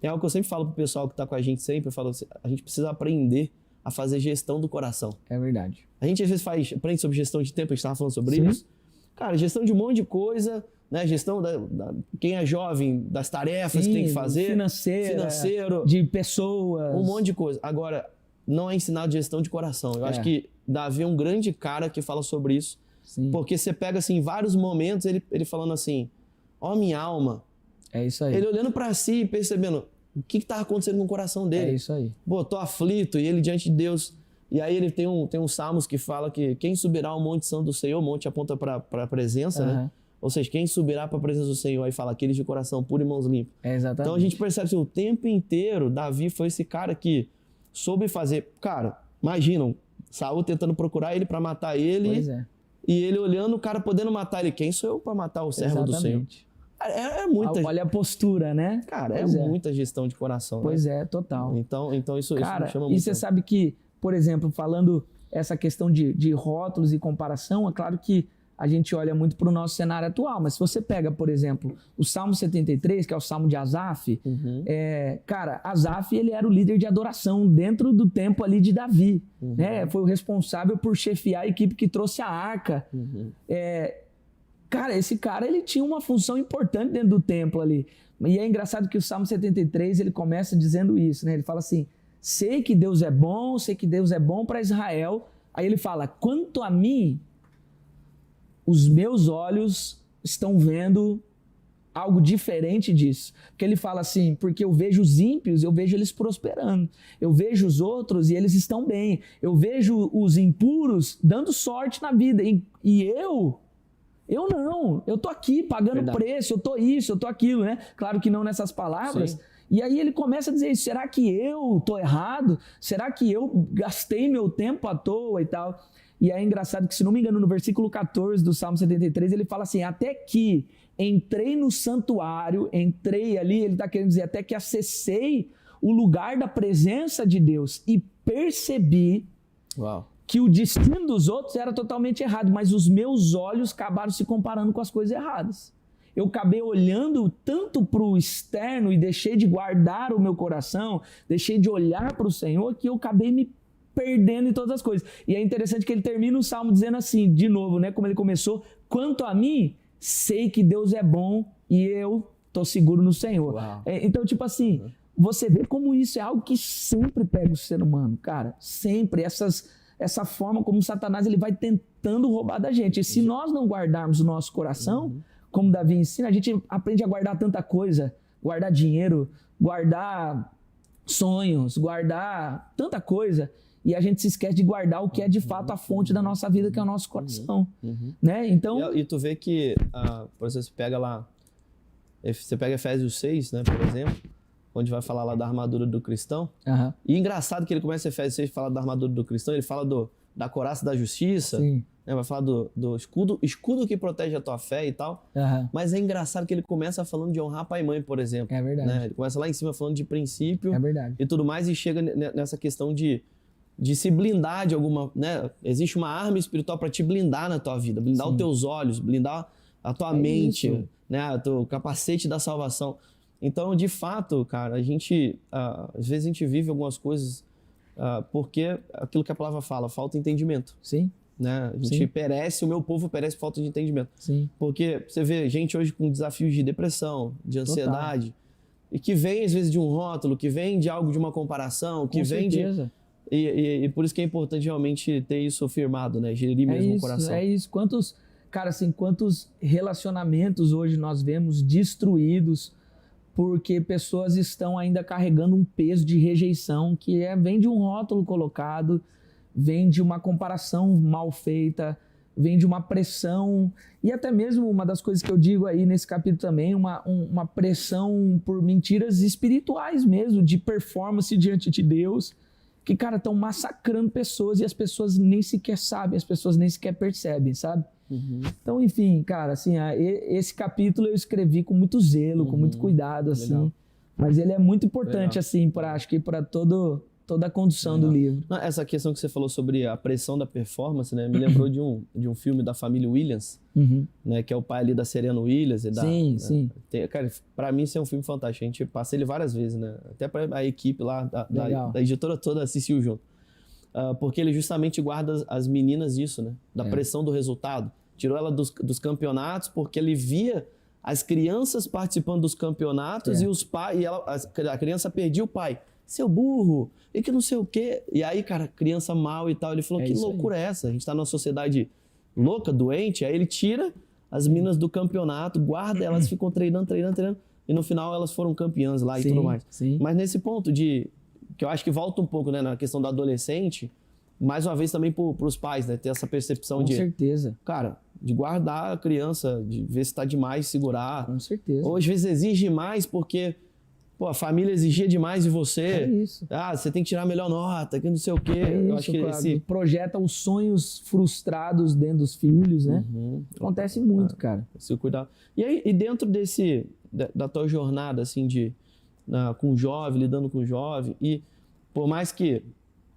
É algo que eu sempre falo pro pessoal que tá com a gente sempre, eu falo assim, a gente precisa aprender a fazer gestão do coração. É verdade. A gente às vezes aprende sobre gestão de tempo, a gente tava falando sobre isso. Cara, gestão de um monte de coisa, né? Gestão quem é jovem, das tarefas que tem que fazer. Financeiro, de pessoas. Um monte de coisa. Agora, não é ensinado gestão de coração. Eu acho que Davi é um grande cara que fala sobre isso. Porque você pega, assim, em vários momentos, ele falando assim, ó minha alma. É isso aí. Ele olhando pra si e percebendo o que tava acontecendo com o coração dele. É isso aí. Pô, tô aflito, e ele diante de Deus. E aí ele tem um Salmos que fala que quem subirá ao monte santo do Senhor, o monte aponta pra presença, né? Ou seja, quem subirá pra presença do Senhor, aí fala aqueles de coração puro e mãos limpas. Exatamente. Então a gente percebe assim, o tempo inteiro, Davi foi esse cara que soube fazer. Cara, imaginam, Saul tentando procurar ele pra matar ele. Pois é. E ele olhando, o cara podendo matar ele. Quem sou eu pra matar o servo do Senhor? É muita... Olha a postura, né? Cara, muita gestão de coração. Pois né? Total. Então isso cara, me chama muito. E você sabe que, por exemplo, falando essa questão de rótulos e comparação, é claro que a gente olha muito para o nosso cenário atual, mas se você pega, por exemplo, o Salmo 73, que é o Salmo de Asaf, cara, Asaf, ele era o líder de adoração dentro do tempo ali de Davi, né? Foi o responsável por chefiar a equipe que trouxe a arca. Cara, esse cara, ele tinha uma função importante dentro do templo ali. E é engraçado que o Salmo 73, ele começa dizendo isso, né? Ele fala assim, sei que Deus é bom para Israel. Aí ele fala, quanto a mim, os meus olhos estão vendo algo diferente disso. Porque ele fala assim, porque eu vejo os ímpios, eu vejo eles prosperando. Eu vejo os outros e eles estão bem. Eu vejo os impuros dando sorte na vida. E eu não. Eu tô aqui pagando preço, eu tô isso, eu tô aquilo, né? Claro que não nessas palavras. Sim. E aí ele começa a dizer isso, será que eu tô errado? Será que eu gastei meu tempo à toa e tal? E é engraçado que, se não me engano, no versículo 14 do Salmo 73, ele fala assim, até que entrei no santuário, entrei ali, ele está querendo dizer, até que acessei o lugar da presença de Deus e percebi que o destino dos outros era totalmente errado, mas os meus olhos acabaram se comparando com as coisas erradas. Eu acabei olhando tanto para o externo e deixei de guardar o meu coração, deixei de olhar para o Senhor, que eu acabei me perdendo em todas as coisas. E é interessante que ele termina o Salmo dizendo assim, de novo, né, como ele começou, quanto a mim, sei que Deus é bom e eu tô seguro no Senhor. Então, tipo assim, você vê como isso é algo que sempre pega o ser humano, cara. Sempre. Essa forma como Satanás ele vai tentando roubar da gente. E se nós não guardarmos o nosso coração, como Davi ensina, a gente aprende a guardar tanta coisa. Guardar dinheiro, guardar sonhos, guardar tanta coisa. E a gente se esquece de guardar o que é de fato a fonte da nossa vida, que é o nosso coração. Né? Então... E tu vê que, por exemplo, você pega Efésios 6, né, por exemplo, onde vai falar lá da armadura do cristão. E engraçado que ele começa Efésios 6 a falar da armadura do cristão, ele fala da couraça da justiça, né, vai falar do escudo que protege a tua fé e tal. Mas é engraçado que ele começa falando de honrar pai e mãe, por exemplo. É verdade. Né? Ele começa lá em cima falando de princípio e tudo mais e chega nessa questão de se blindar de alguma... Né? Existe uma arma espiritual para te blindar na tua vida, blindar os teus olhos, blindar a tua mente, né? O teu capacete da salvação. Então, de fato, cara, a gente... às vezes a gente vive algumas coisas porque aquilo que a palavra fala, falta entendimento. Né? A gente perece, o meu povo perece por falta de entendimento. Porque você vê gente hoje com desafios de depressão, de ansiedade, e que vem às vezes de um rótulo, que vem de algo, de uma comparação, que vem de... E por isso que é importante realmente ter isso firmado, né? Gerir mesmo o coração. É isso. Quantos relacionamentos hoje nós vemos destruídos porque pessoas estão ainda carregando um peso de rejeição que vem de um rótulo colocado, vem de uma comparação mal feita, vem de uma pressão, e até mesmo uma das coisas que eu digo aí nesse capítulo também, uma pressão por mentiras espirituais mesmo, de performance diante de Deus, que, cara, estão massacrando pessoas e as pessoas nem sequer sabem, as pessoas nem sequer percebem, sabe? Então, enfim, cara, assim, esse capítulo eu escrevi com muito zelo, com muito cuidado, assim, mas ele é muito importante, assim, acho que para toda a condução do livro. Essa questão que você falou sobre a pressão da performance, né, me lembrou de um filme da família Williams, né, que é o pai ali da Serena Williams. Sim. Cara, pra mim isso é um filme fantástico, a gente passa ele várias vezes, né, até pra a equipe lá da editora toda assistiu junto. Porque ele justamente guarda as meninas disso, né, da pressão do resultado. Tirou ela dos campeonatos porque ele via as crianças participando dos campeonatos e os pais, a criança perdia o pai. Seu burro, e que não sei o quê. E aí, cara, criança mal e tal. Ele falou, que loucura é essa? A gente tá numa sociedade louca, doente. Aí ele tira as meninas do campeonato, guarda, elas ficam treinando. E no final elas foram campeãs lá e tudo mais. Mas nesse ponto que eu acho que volta um pouco, né, na questão do adolescente, mais uma vez também pros pais, né, ter essa percepção Com certeza. Cara, de guardar a criança, de ver se tá demais, segurar. Com certeza. Ou às vezes exige mais porque... Pô, a família exigia demais de você. É isso. Você tem que tirar a melhor nota, que não sei o quê. Eu acho que projeta os sonhos frustrados dentro dos filhos, né? Acontece muito, cara. Se cuidar. E aí, dentro da tua jornada, assim, com o jovem, lidando com o jovem, e por mais que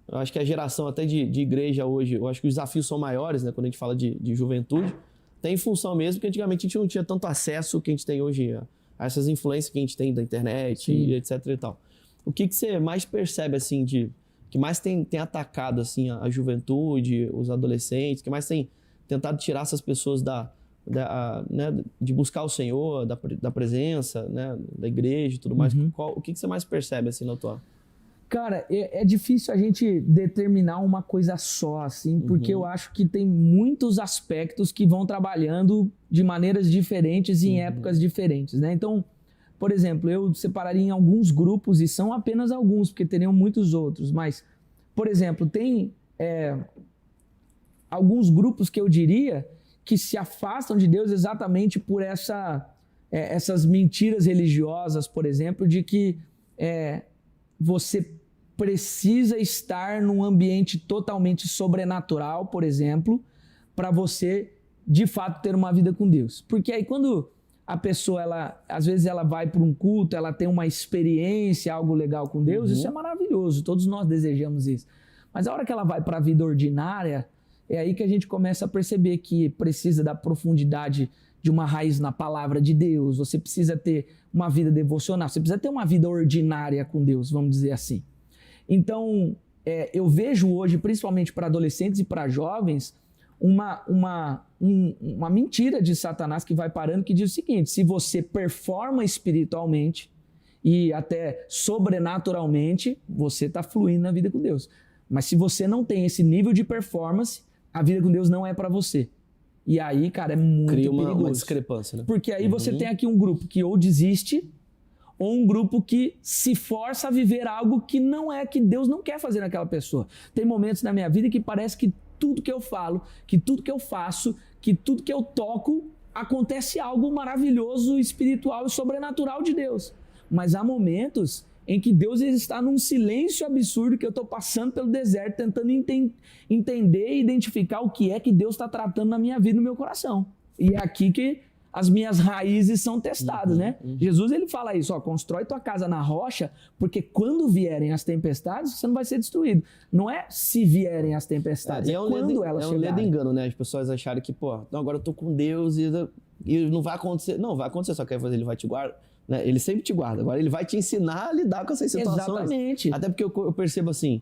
eu acho que a geração até de igreja hoje, eu acho que os desafios são maiores, né? Quando a gente fala de juventude, tem função mesmo, que antigamente a gente não tinha tanto acesso que a gente tem hoje a essas influências que a gente tem da internet e etc e tal. O que você mais percebe, assim, que mais tem atacado, assim, a juventude, os adolescentes, que mais tem tentado tirar essas pessoas né, de buscar o Senhor, da presença, né, da igreja e tudo mais? O que você mais percebe, assim, na tua... Cara, é difícil a gente determinar uma coisa só, assim, porque eu acho que tem muitos aspectos que vão trabalhando de maneiras diferentes e em épocas diferentes, né? Então, por exemplo, eu separaria em alguns grupos, e são apenas alguns, porque teriam muitos outros, mas, por exemplo, tem alguns grupos que eu diria que se afastam de Deus exatamente por essas mentiras religiosas, por exemplo, de que você precisa estar num ambiente totalmente sobrenatural, por exemplo, para você, de fato, ter uma vida com Deus. Porque aí quando a pessoa, às vezes ela vai para um culto, ela tem uma experiência, algo legal com Deus, isso é maravilhoso, todos nós desejamos isso. Mas a hora que ela vai para a vida ordinária, é aí que a gente começa a perceber que precisa da profundidade de uma raiz na palavra de Deus, você precisa ter uma vida devocional, você precisa ter uma vida ordinária com Deus, vamos dizer assim. Então, eu vejo hoje, principalmente para adolescentes e para jovens, uma mentira de Satanás que vai parando, que diz o seguinte: se você performa espiritualmente, e até sobrenaturalmente você está fluindo na vida com Deus. Mas se você não tem esse nível de performance, a vida com Deus não é para você. E aí, cara, é muito perigoso. Cria uma discrepância, né? Porque aí você tem aqui um grupo que ou desiste, ou um grupo que se força a viver algo que não é, que Deus não quer fazer naquela pessoa. Tem momentos na minha vida que parece que tudo que eu falo, que tudo que eu faço, que tudo que eu toco, acontece algo maravilhoso, espiritual e sobrenatural de Deus. Mas há momentos em que Deus está num silêncio absurdo, que eu estou passando pelo deserto, tentando entender e identificar o que é que Deus está tratando na minha vida, no meu coração. E é aqui que as minhas raízes são testadas, né? Jesus, ele fala isso, ó, constrói tua casa na rocha, porque quando vierem as tempestades, você não vai ser destruído. Não é se vierem as tempestades, é quando elas chegarem. É um ledo engano, né? As pessoas acharem que, pô, não, agora eu tô com Deus e não vai acontecer. Não, vai acontecer, só que ele vai te guardar, né? Ele sempre te guarda. Agora ele vai te ensinar a lidar com essas situações. Exatamente. Até porque eu percebo assim,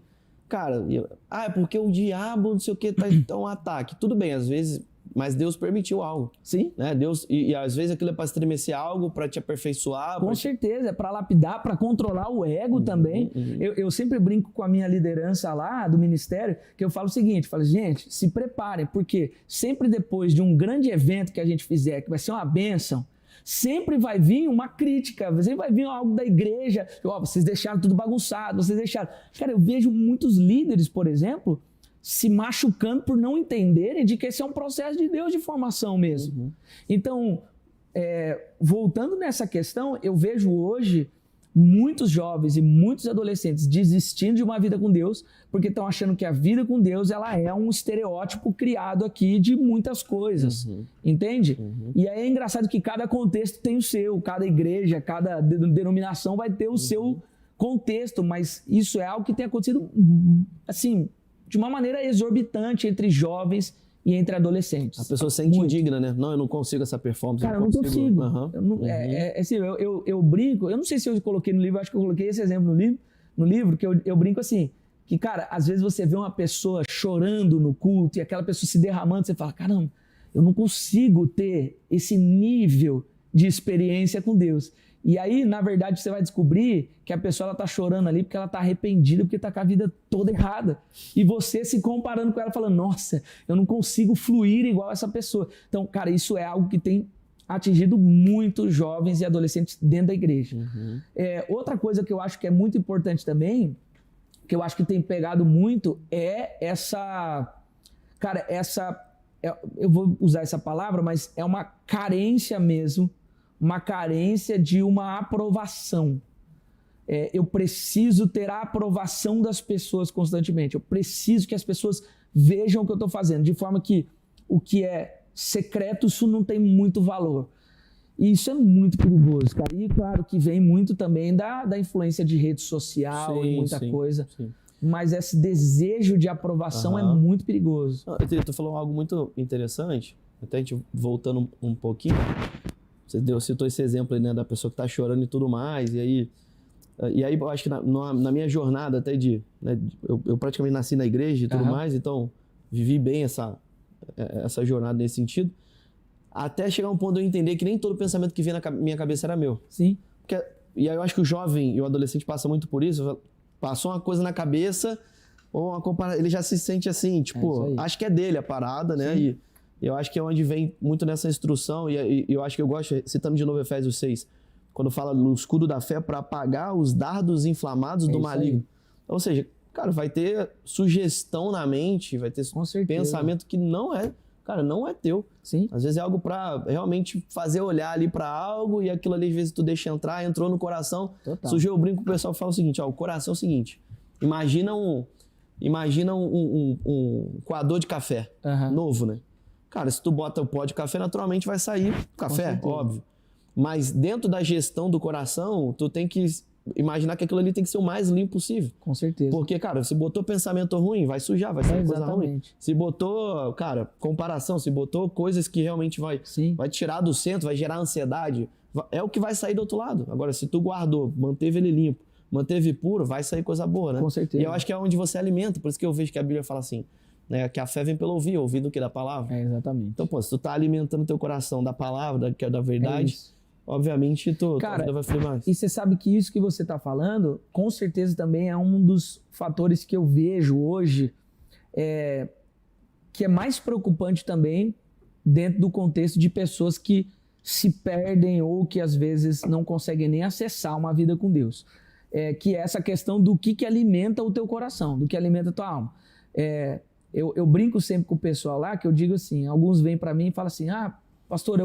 cara, é porque o diabo, não sei o que, tá um ataque. Tudo bem, às vezes... Mas Deus permitiu algo. Sim. Né? Deus, e às vezes aquilo é para estremecer algo, para te aperfeiçoar. Com certeza, é para lapidar, para controlar o ego também. Eu sempre brinco com a minha liderança lá do ministério, que eu falo o seguinte, falo, gente, se preparem, porque sempre depois de um grande evento que a gente fizer, que vai ser uma bênção, sempre vai vir uma crítica, sempre vai vir algo da igreja, ó, vocês deixaram tudo bagunçado, vocês deixaram... Cara, eu vejo muitos líderes, por exemplo, se machucando por não entenderem de que esse é um processo de Deus de formação mesmo. Então, voltando nessa questão, eu vejo hoje muitos jovens e muitos adolescentes desistindo de uma vida com Deus porque estão achando que a vida com Deus ela é um estereótipo criado aqui de muitas coisas, entende? E aí é engraçado que cada contexto tem o seu, cada igreja, cada denominação vai ter o seu contexto, mas isso é algo que tem acontecido assim, de uma maneira exorbitante entre jovens e entre adolescentes. A pessoa se sente indigna, né? Não, eu não consigo essa performance. Cara, eu não consigo. Assim, eu brinco, eu não sei se eu coloquei no livro, acho que eu coloquei esse exemplo no livro, que eu brinco assim, que, cara, às vezes você vê uma pessoa chorando no culto e aquela pessoa se derramando, você fala, caramba, eu não consigo ter esse nível de experiência com Deus. E aí, na verdade, você vai descobrir que a pessoa está chorando ali porque ela está arrependida, porque está com a vida toda errada. E você se comparando com ela, falando, nossa, eu não consigo fluir igual essa pessoa. Então, cara, isso é algo que tem atingido muitos jovens e adolescentes dentro da igreja. Outra coisa que eu acho que é muito importante também, que eu acho que tem pegado muito, é essa... Cara, eu vou usar essa palavra, mas é uma carência mesmo, uma carência de uma aprovação. Eu preciso ter a aprovação das pessoas constantemente. Eu preciso que as pessoas vejam o que eu estou fazendo, de forma que o que é secreto, isso não tem muito valor. E isso é muito perigoso, cara. E claro que vem muito também da influência de rede social e muita coisa. Sim. Mas esse desejo de aprovação é muito perigoso. Tu falou algo muito interessante, até a gente voltando um pouquinho. Você citou esse exemplo aí, né, da pessoa que tá chorando e tudo mais, e aí eu acho que na minha jornada até né, eu praticamente nasci na igreja e tudo mais, então vivi bem essa jornada nesse sentido, até chegar um ponto de eu entender que nem todo pensamento que vinha na minha cabeça era meu. Sim. E aí eu acho que o jovem e o adolescente passa muito por isso, passou uma coisa na cabeça, ou ele já se sente assim, tipo, acho que é dele a parada, né, e eu acho que é onde vem muito nessa instrução, e eu acho que eu gosto, citando de novo Efésios 6, quando fala do escudo da fé para apagar os dardos inflamados do maligno. Ou seja, cara, vai ter sugestão na mente, vai ter pensamento que não é teu. Sim. Às vezes é algo para realmente fazer olhar ali para algo, e aquilo ali às vezes tu deixa entrar, entrou no coração. Total. Surgiu o brinco, o pessoal fala o seguinte, o coração é o seguinte, imagina um coador de café novo, né? Cara, se tu bota o pó de café, naturalmente vai sair café, óbvio. Mas dentro da gestão do coração, tu tem que imaginar que aquilo ali tem que ser o mais limpo possível. Com certeza. Porque, cara, se botou pensamento ruim, vai sujar, vai sair coisa ruim. Se botou, cara, comparação, se botou coisas que realmente vai tirar do centro, vai gerar ansiedade, é o que vai sair do outro lado. Agora, se tu guardou, manteve ele limpo, manteve puro, vai sair coisa boa, né? Com certeza. E eu acho que é onde você alimenta, por isso que eu vejo que a Bíblia fala assim, né, que a fé vem pelo ouvir do que da palavra. Exatamente. Então, se tu tá alimentando teu coração da palavra, que é da verdade, obviamente tua Cara, vida vai fluir mais. E você sabe que isso que você está falando, com certeza também é um dos fatores que eu vejo hoje, que é mais preocupante também dentro do contexto de pessoas que se perdem ou que às vezes não conseguem nem acessar uma vida com Deus. Que é essa questão do que alimenta o teu coração, do que alimenta a tua alma. Eu brinco sempre com o pessoal lá, que eu digo assim, alguns vêm para mim e falam assim, pastor,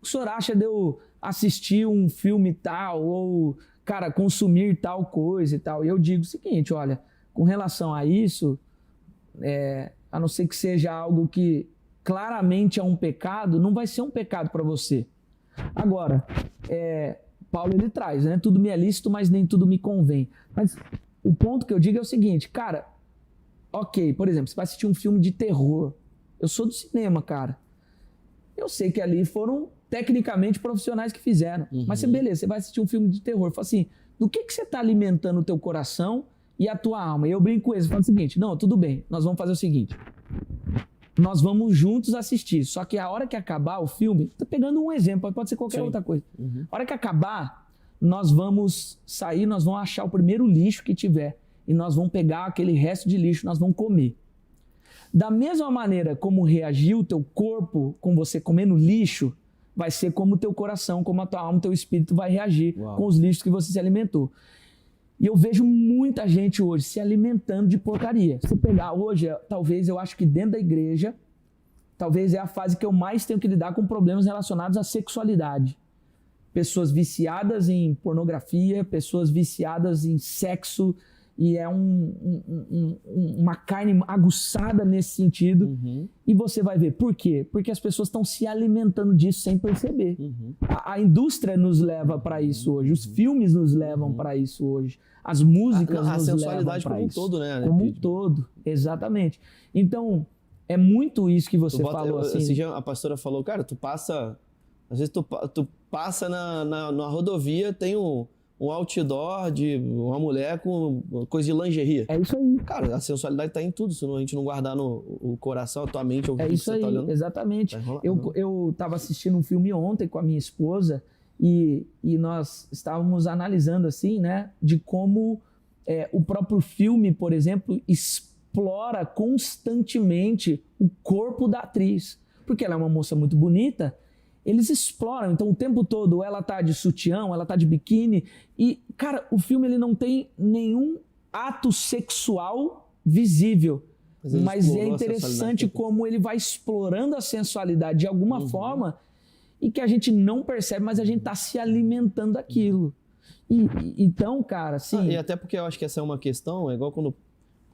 o senhor acha de eu assistir um filme tal, ou, cara, consumir tal coisa e tal? E eu digo o seguinte, olha, com relação a isso, a não ser que seja algo que claramente é um pecado, não vai ser um pecado para você. Agora, Paulo ele traz, né? Tudo me é lícito, mas nem tudo me convém. Mas o ponto que eu digo é o seguinte, cara, ok, por exemplo, você vai assistir um filme de terror. Eu sou do cinema, cara. Eu sei que ali foram tecnicamente profissionais que fizeram. Mas beleza, você vai assistir um filme de terror. Fala assim, do que você está alimentando o teu coração e a tua alma? E eu brinco com eles, falo o seguinte, não, tudo bem, nós vamos fazer o seguinte. Nós vamos juntos assistir. Só que a hora que acabar o filme, tô pegando um exemplo, pode ser qualquer outra coisa. A hora que acabar, nós vamos sair, nós vamos achar o primeiro lixo que tiver. E nós vamos pegar aquele resto de lixo, nós vamos comer. Da mesma maneira como reagiu o teu corpo com você comendo lixo, vai ser como o teu coração, como a tua alma, o teu espírito vai reagir com os lixos que você se alimentou. E eu vejo muita gente hoje se alimentando de porcaria. Se eu pegar hoje, talvez eu acho que dentro da igreja, talvez é a fase que eu mais tenho que lidar com problemas relacionados à sexualidade. Pessoas viciadas em pornografia, pessoas viciadas em sexo, e é uma carne aguçada nesse sentido. E você vai ver. Por quê? Porque as pessoas estão se alimentando disso sem perceber. A indústria nos leva para isso hoje. Os filmes nos levam para isso hoje. As músicas nos levam para isso. como um todo, né? Como um todo, exatamente. Então, é muito isso que você falou. Assim. Esse dia a pastora falou, cara, às vezes tu passa na rodovia, tem um outdoor de uma mulher com coisa de lingerie. É isso aí. Cara, a sensualidade tá em tudo, se a gente não guardar no coração, a tua mente, o que isso você aí, tá olhando. Exatamente. Eu tava assistindo um filme ontem com a minha esposa e nós estávamos analisando assim, né, de como o próprio filme, por exemplo, explora constantemente o corpo da atriz. Porque ela é uma moça muito bonita, eles exploram, então o tempo todo ela tá de sutiã, ela tá de biquíni e, cara, o filme ele não tem nenhum ato sexual visível, mas é interessante como ele vai explorando a sensualidade de alguma forma e que a gente não percebe, mas a gente tá se alimentando daquilo. Então, cara, assim... E até porque eu acho que essa é uma questão, é igual quando...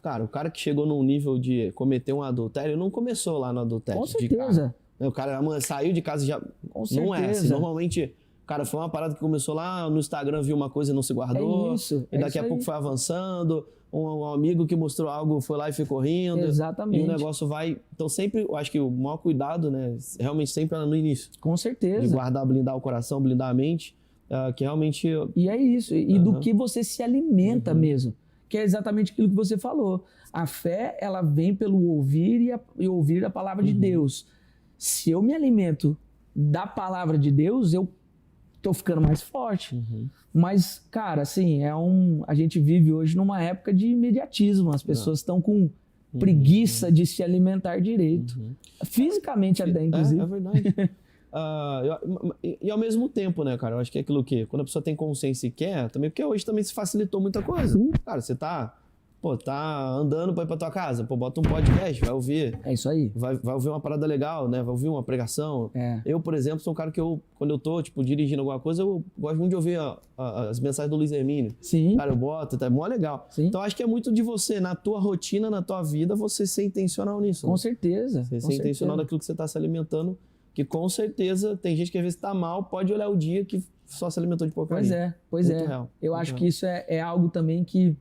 Cara, o cara que chegou num nível de cometer um adultério não começou lá no adultério. Com certeza. O cara saiu de casa e já... Com certeza. Não é assim. Normalmente, cara, foi uma parada que começou lá no Instagram, viu uma coisa e não se guardou. E daqui a pouco foi avançando. Um amigo que mostrou algo foi lá e ficou rindo. Exatamente. E o negócio vai... Então sempre, eu acho que o maior cuidado, né? Realmente sempre é no início. Com certeza. De guardar, blindar o coração, blindar a mente. Que realmente... E é isso. E do que você se alimenta mesmo. Que é exatamente aquilo que você falou. A fé, ela vem pelo ouvir e ouvir a palavra de Deus. Se eu me alimento da palavra de Deus, eu tô ficando mais forte. Mas, cara, assim, a gente vive hoje numa época de imediatismo. As pessoas estão com preguiça de se alimentar direito. Fisicamente até, inclusive. É verdade. E ao mesmo tempo, né, cara? Eu acho que é aquilo que, quando a pessoa tem consciência e quer, também, porque hoje também se facilitou muita coisa. Cara, você tá andando pra ir pra tua casa, bota um podcast, vai ouvir. É isso aí. Vai ouvir uma parada legal, né? Vai ouvir uma pregação. Eu, por exemplo, sou um cara que quando eu tô, dirigindo alguma coisa, eu gosto muito de ouvir as mensagens do Luiz Hermínio. Sim. Cara, eu boto, é mó legal. Sim. Então, acho que é muito de você, na tua rotina, na tua vida, você ser intencional nisso. Com certeza. Você ser intencional daquilo que você tá se alimentando, que com certeza tem gente que às vezes tá mal, pode olhar o dia que só se alimentou de porcaria. Pois é. Real. Eu acho que isso é algo também que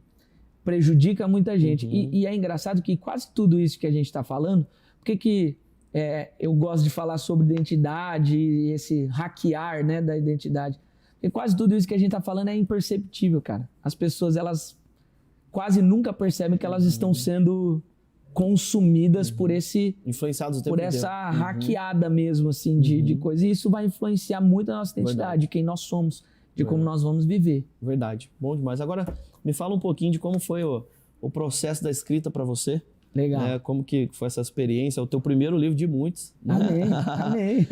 prejudica muita gente. E é engraçado que quase tudo isso que a gente está falando, porque eu gosto de falar sobre identidade e esse hackear, né, da identidade. Porque quase tudo isso que a gente está falando é imperceptível, cara. As pessoas, elas quase nunca percebem que elas estão sendo consumidas por influenciados o tempo por essa inteiro. hackeada mesmo, assim, de coisa. E isso vai influenciar muito a nossa identidade, de quem nós somos, de como nós vamos viver. Verdade. Bom demais. Agora, me fala um pouquinho de como foi o processo da escrita para você. Legal. Né? Como que foi essa experiência? O teu primeiro livro de muitos. Amém, amém.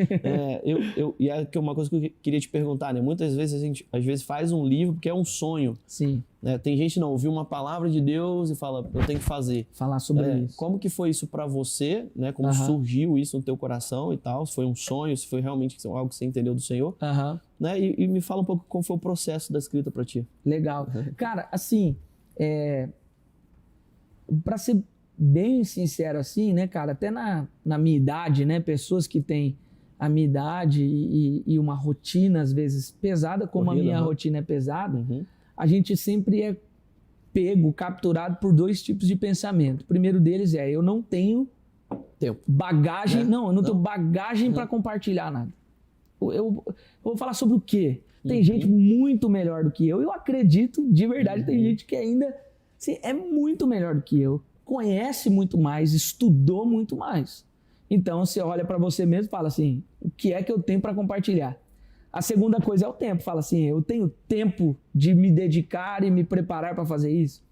E é uma coisa que eu queria te perguntar, né? Muitas vezes a gente às vezes faz um livro porque é um sonho. Sim. Né? Tem gente que não ouviu uma palavra de Deus e fala, eu tenho que fazer. Falar sobre isso. Como que foi isso para você? Né? Como surgiu isso no teu coração e tal? Se foi um sonho, se foi realmente algo que você entendeu do Senhor? Né? E me fala um pouco como foi o processo da escrita para ti. Legal. Cara, assim, para ser bem sincero assim, né, cara, até na minha idade, né, pessoas que têm a minha idade e uma rotina às vezes pesada, como a minha rotina é pesada, a gente sempre é pego, capturado por dois tipos de pensamento. O primeiro deles é, eu não tenho bagagem, eu não tenho bagagem para compartilhar nada. Eu vou falar sobre o quê? Tem gente muito melhor do que eu acredito, de verdade, tem gente que ainda assim, é muito melhor do que eu, conhece muito mais, estudou muito mais. Então, você olha para você mesmo e fala assim, o que é que eu tenho para compartilhar? A segunda coisa é o tempo. Fala assim, eu tenho tempo de me dedicar e me preparar para fazer isso?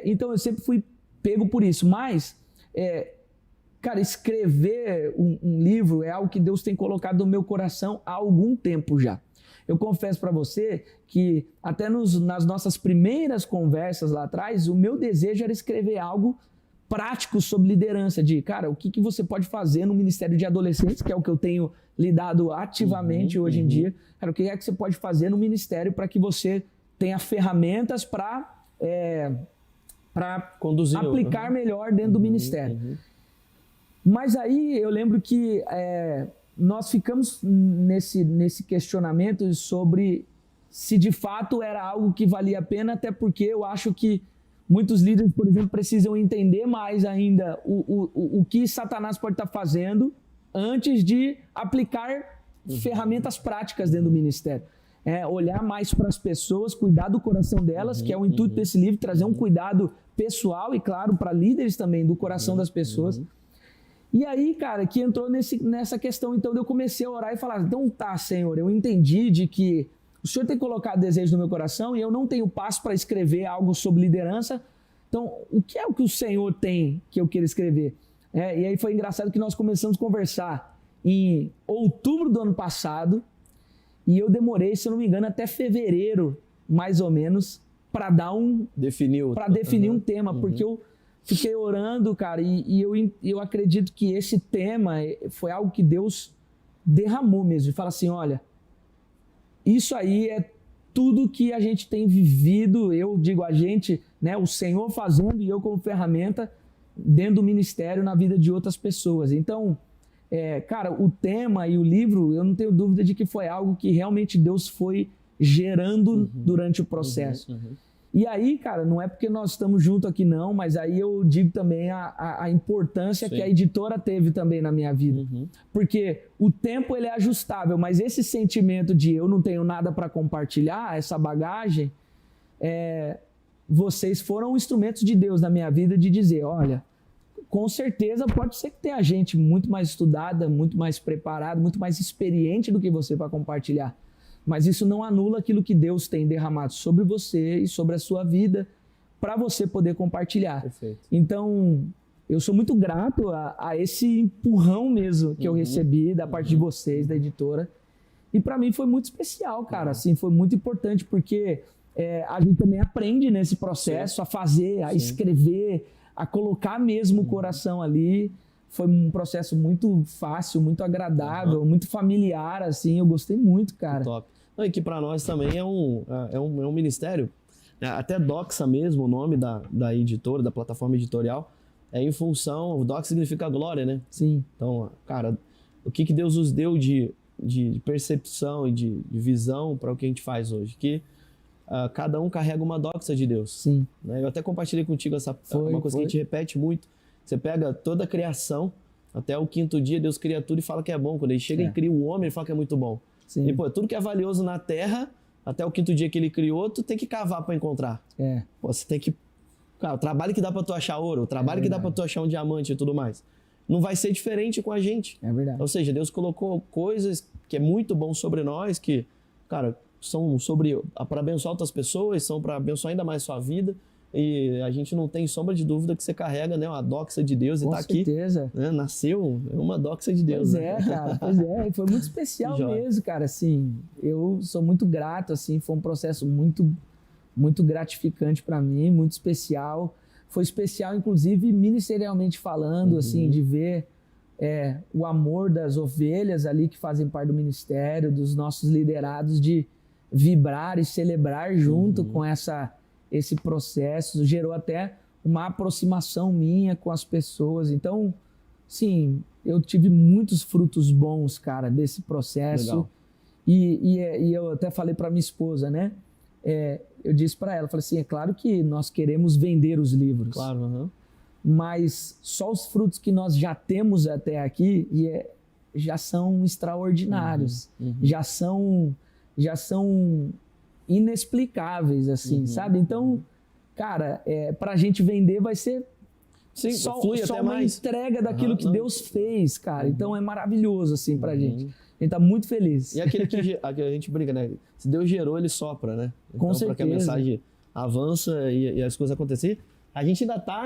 Então, eu sempre fui pego por isso. Mas, cara, escrever um livro é algo que Deus tem colocado no meu coração há algum tempo já. Eu confesso para você que até nas nossas primeiras conversas lá atrás, o meu desejo era escrever algo prático sobre liderança, de, cara, o que você pode fazer no Ministério de Adolescentes, que é o que eu tenho lidado ativamente hoje em dia. Cara, o que é que você pode fazer no Ministério para que você tenha ferramentas para aplicar melhor dentro do Ministério. Mas aí eu lembro que nós ficamos nesse questionamento sobre se de fato era algo que valia a pena, até porque eu acho que muitos líderes, por exemplo, precisam entender mais ainda o que Satanás pode estar fazendo antes de aplicar ferramentas práticas dentro do ministério. Olhar mais para as pessoas, cuidar do coração delas, que é o intuito desse livro, trazer um cuidado pessoal e, claro, para líderes também, do coração das pessoas. E aí, cara, que entrou nessa questão, então eu comecei a orar e falar, então tá, Senhor, eu entendi de que o Senhor tem colocado desejo no meu coração e eu não tenho passo para escrever algo sobre liderança, então o que é o que o Senhor tem que eu queira escrever? E aí foi engraçado que nós começamos a conversar em outubro do ano passado e eu demorei, se eu não me engano, até fevereiro, mais ou menos, para definir um tema, porque eu fiquei orando, cara, e eu acredito que esse tema foi algo que Deus derramou mesmo. E fala assim, olha, isso aí é tudo que a gente tem vivido, eu digo a gente, né, o Senhor fazendo e eu como ferramenta dentro do ministério na vida de outras pessoas. Então, cara, o tema e o livro, eu não tenho dúvida de que foi algo que realmente Deus foi gerando durante o processo. E aí, cara, não é porque nós estamos juntos aqui não, mas aí eu digo também a importância que a editora teve também na minha vida. Porque o tempo ele é ajustável, mas esse sentimento de eu não tenho nada para compartilhar, essa bagagem, vocês foram instrumentos de Deus na minha vida de dizer, olha, com certeza pode ser que tenha gente muito mais estudada, muito mais preparada, muito mais experiente do que você para compartilhar. Mas isso não anula aquilo que Deus tem derramado sobre você e sobre a sua vida para você poder compartilhar. Perfeito. Então, eu sou muito grato a esse empurrão mesmo que eu recebi da parte de vocês, da editora. E para mim foi muito especial, cara. Assim, foi muito importante porque a gente também aprende nesse processo a fazer, a escrever, a colocar mesmo o coração ali. Foi um processo muito fácil, muito agradável, muito familiar, assim. Eu gostei muito, cara. Top. Não, e que para nós também é um ministério, até Doxa mesmo, o nome da editora, da plataforma editorial, em função, o Doxa significa glória, né? Sim. Então, cara, o que Deus nos deu de percepção e de visão para o que a gente faz hoje? Que cada um carrega uma doxa de Deus. Sim. Né? Eu até compartilhei contigo uma coisa que a gente repete muito. Você pega toda a criação, até o 5º dia, Deus cria tudo e fala que é bom. Quando ele chega e cria o homem, ele fala que é muito bom. Sim. E, tudo que é valioso na terra, até o 5º dia que ele criou, tu tem que cavar para encontrar. Você tem que Cara, o trabalho que dá pra tu achar ouro, o trabalho que dá pra tu achar um diamante e tudo mais, não vai ser diferente com a gente. É verdade. Ou seja, Deus colocou coisas que é muito bom sobre nós, que, cara, são para abençoar outras pessoas, são para abençoar ainda mais sua vida. E a gente não tem sombra de dúvida que você carrega, né, uma doxa de Deus e Com tá aqui. certeza. Né, nasceu uma doxa de Deus. Pois né? é, cara, pois é. E foi muito especial mesmo, cara, assim. Eu sou muito grato, assim, foi um processo muito gratificante para mim, muito especial. Foi especial, inclusive, ministerialmente falando, assim, de ver o amor das ovelhas ali que fazem parte do ministério, dos nossos liderados, de vibrar e celebrar junto com esse processo. Gerou até uma aproximação minha com as pessoas. Então, sim, eu tive muitos frutos bons, cara, desse processo. Legal. E eu até falei para minha esposa, né? Eu disse para ela, falei assim, é claro que nós queremos vender os livros. Claro, Mas só os frutos que nós já temos até aqui já são extraordinários, já são inexplicáveis, assim, sabe? Então, cara, pra gente vender vai ser Sim, só flui uma até mais. entrega daquilo que Deus fez, cara. Então é maravilhoso, assim, pra gente. A gente tá muito feliz. E aquele que a gente brinca, né? Se Deus gerou, ele sopra, né? Então, Com para que a certeza. mensagem avança e as coisas acontecerem, a gente ainda tá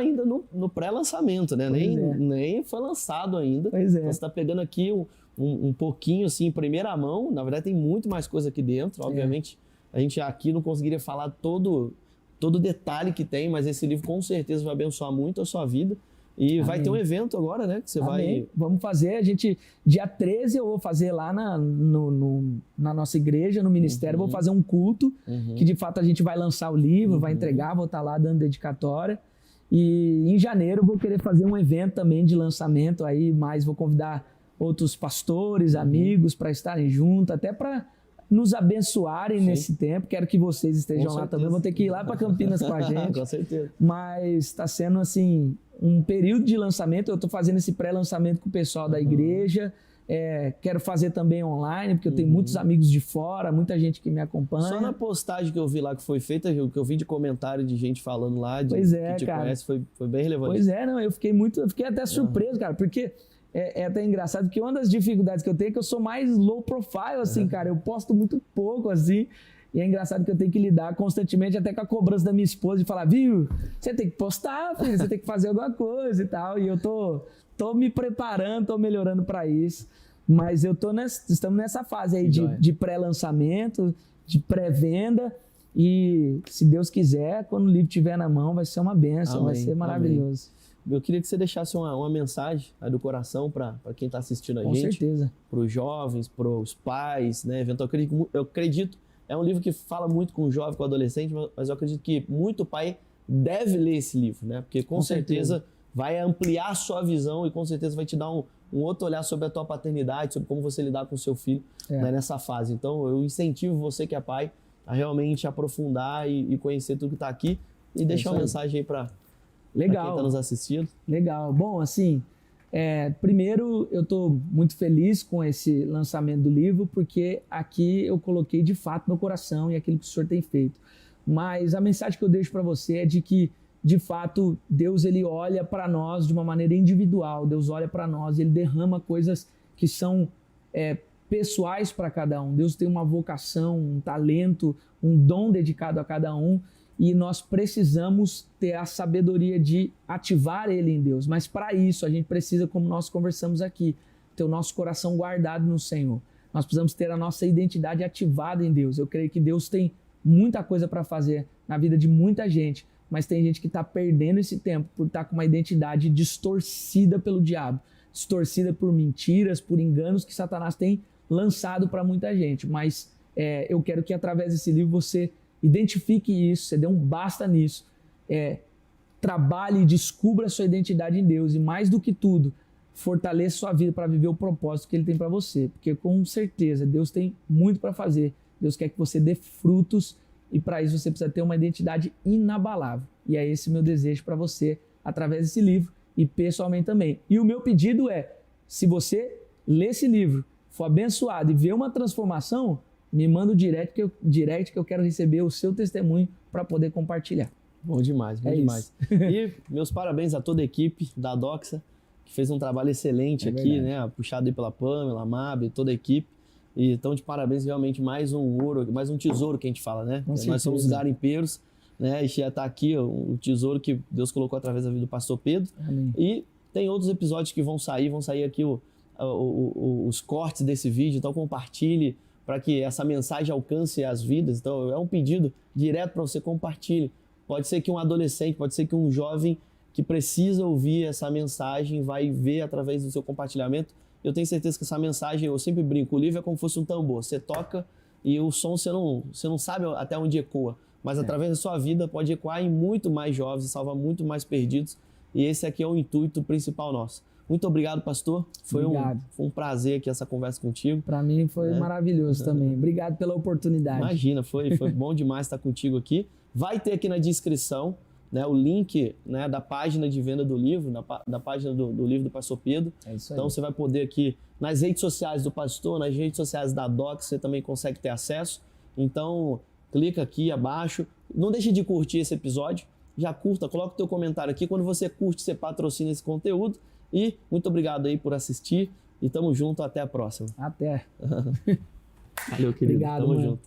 no pré-lançamento, né? Nem foi lançado ainda. Pois é. Então, você tá pegando aqui um pouquinho, assim, em primeira mão. Na verdade, tem muito mais coisa aqui dentro. Obviamente, a gente aqui não conseguiria falar todo detalhe que tem, mas esse livro com certeza vai abençoar muito a sua vida. E vai ter um evento agora, né? Que você vai... Vamos fazer, dia 13 eu vou fazer lá na nossa igreja, no ministério, vou fazer um culto, que de fato a gente vai lançar o livro, vai entregar, vou estar lá dando dedicatória. E em janeiro eu vou querer fazer um evento também de lançamento aí, mas vou convidar outros pastores, amigos para estarem juntos, até para nos abençoarem nesse tempo. Quero que vocês estejam lá também. Vou ter que ir lá para Campinas com a gente. Com certeza. Mas está sendo assim um período de lançamento. Eu estou fazendo esse pré-lançamento com o pessoal da igreja. Quero fazer também online, porque eu tenho muitos amigos de fora, muita gente que me acompanha. Só na postagem que eu vi lá que foi feita, que eu vi de comentário de gente falando lá, que te conhece, foi bem relevante. Pois é, não, eu fiquei até surpreso, cara, porque é até engraçado, porque uma das dificuldades que eu tenho é que eu sou mais low profile, assim, cara, eu posto muito pouco, assim, e é engraçado que eu tenho que lidar constantemente até com a cobrança da minha esposa de falar, viu, você tem que postar, filho, você tem que fazer alguma coisa e tal, e eu tô me preparando, tô melhorando para isso, mas estamos nessa fase aí de pré-lançamento, de pré-venda, e se Deus quiser, quando o livro estiver na mão, vai ser uma bênção, vai ser maravilhoso. Amém. Eu queria que você deixasse uma mensagem aí do coração para quem está assistindo a gente. Com certeza. Para os jovens, para os pais, né? Eu acredito, é um livro que fala muito com o jovem, com o adolescente, mas eu acredito que muito pai deve ler esse livro, né? Porque com certeza vai ampliar a sua visão e com certeza vai te dar um outro olhar sobre a tua paternidade, sobre como você lidar com o seu filho, né, nessa fase. Então eu incentivo você que é pai a realmente aprofundar e conhecer tudo que está aqui e deixar uma mensagem aí para quem está nos assistindo. Legal. Bom, assim, primeiro eu estou muito feliz com esse lançamento do livro, porque aqui eu coloquei de fato meu coração e aquilo que o senhor tem feito. Mas a mensagem que eu deixo para você é de que, de fato, Deus ele olha para nós de uma maneira individual. Deus olha para nós e ele derrama coisas que são pessoais para cada um. Deus tem uma vocação, um talento, um dom dedicado a cada um. E nós precisamos ter a sabedoria de ativar ele em Deus. Mas para isso, a gente precisa, como nós conversamos aqui, ter o nosso coração guardado no Senhor. Nós precisamos ter a nossa identidade ativada em Deus. Eu creio que Deus tem muita coisa para fazer na vida de muita gente, mas tem gente que está perdendo esse tempo por estar com uma identidade distorcida pelo diabo, distorcida por mentiras, por enganos que Satanás tem lançado para muita gente. Mas eu quero que através desse livro você identifique isso, você dê um basta nisso, trabalhe e descubra a sua identidade em Deus e, mais do que tudo, fortaleça sua vida para viver o propósito que Ele tem para você, porque com certeza Deus tem muito para fazer, Deus quer que você dê frutos e para isso você precisa ter uma identidade inabalável e é esse meu desejo para você através desse livro e pessoalmente também. E o meu pedido se você ler esse livro, for abençoado e ver uma transformação, me manda o direct que eu quero receber o seu testemunho para poder compartilhar. Bom demais, bom demais. E meus parabéns a toda a equipe da Doxa, que fez um trabalho excelente aqui, né? Puxado aí pela Pamela, a Mab, toda a equipe. E então, de parabéns, realmente mais um ouro, mais um tesouro que a gente fala, né? Nós somos garimpeiros, né? E já tá aqui o tesouro que Deus colocou através da vida do pastor Pedro. Amém. E tem outros episódios que vão sair aqui os cortes desse vídeo, então compartilhe para que essa mensagem alcance as vidas. Então é um pedido direto para você compartilhe. Pode ser que um adolescente, pode ser que um jovem que precisa ouvir essa mensagem vai ver através do seu compartilhamento. Eu tenho certeza que essa mensagem, eu sempre brinco, o livro é como se fosse um tambor. Você toca e o som você não sabe até onde ecoa, mas através da sua vida pode ecoar em muito mais jovens e salvar muito mais perdidos. E esse aqui é o intuito principal nosso. Muito obrigado, pastor. Foi um prazer aqui essa conversa contigo. Para mim foi maravilhoso também. Obrigado pela oportunidade. Imagina, foi bom demais estar contigo aqui. Vai ter aqui na descrição, né, o link, né, da página de venda do livro, da página do livro do pastor Pedro. É isso aí. Então você vai poder aqui, nas redes sociais do pastor, nas redes sociais da Doxa, você também consegue ter acesso. Então clica aqui abaixo. Não deixe de curtir esse episódio. Já curta, coloca o teu comentário aqui. Quando você curte, você patrocina esse conteúdo. E muito obrigado aí por assistir. E tamo junto, até a próxima. Até. Valeu, querido. Obrigado, tamo mano. junto.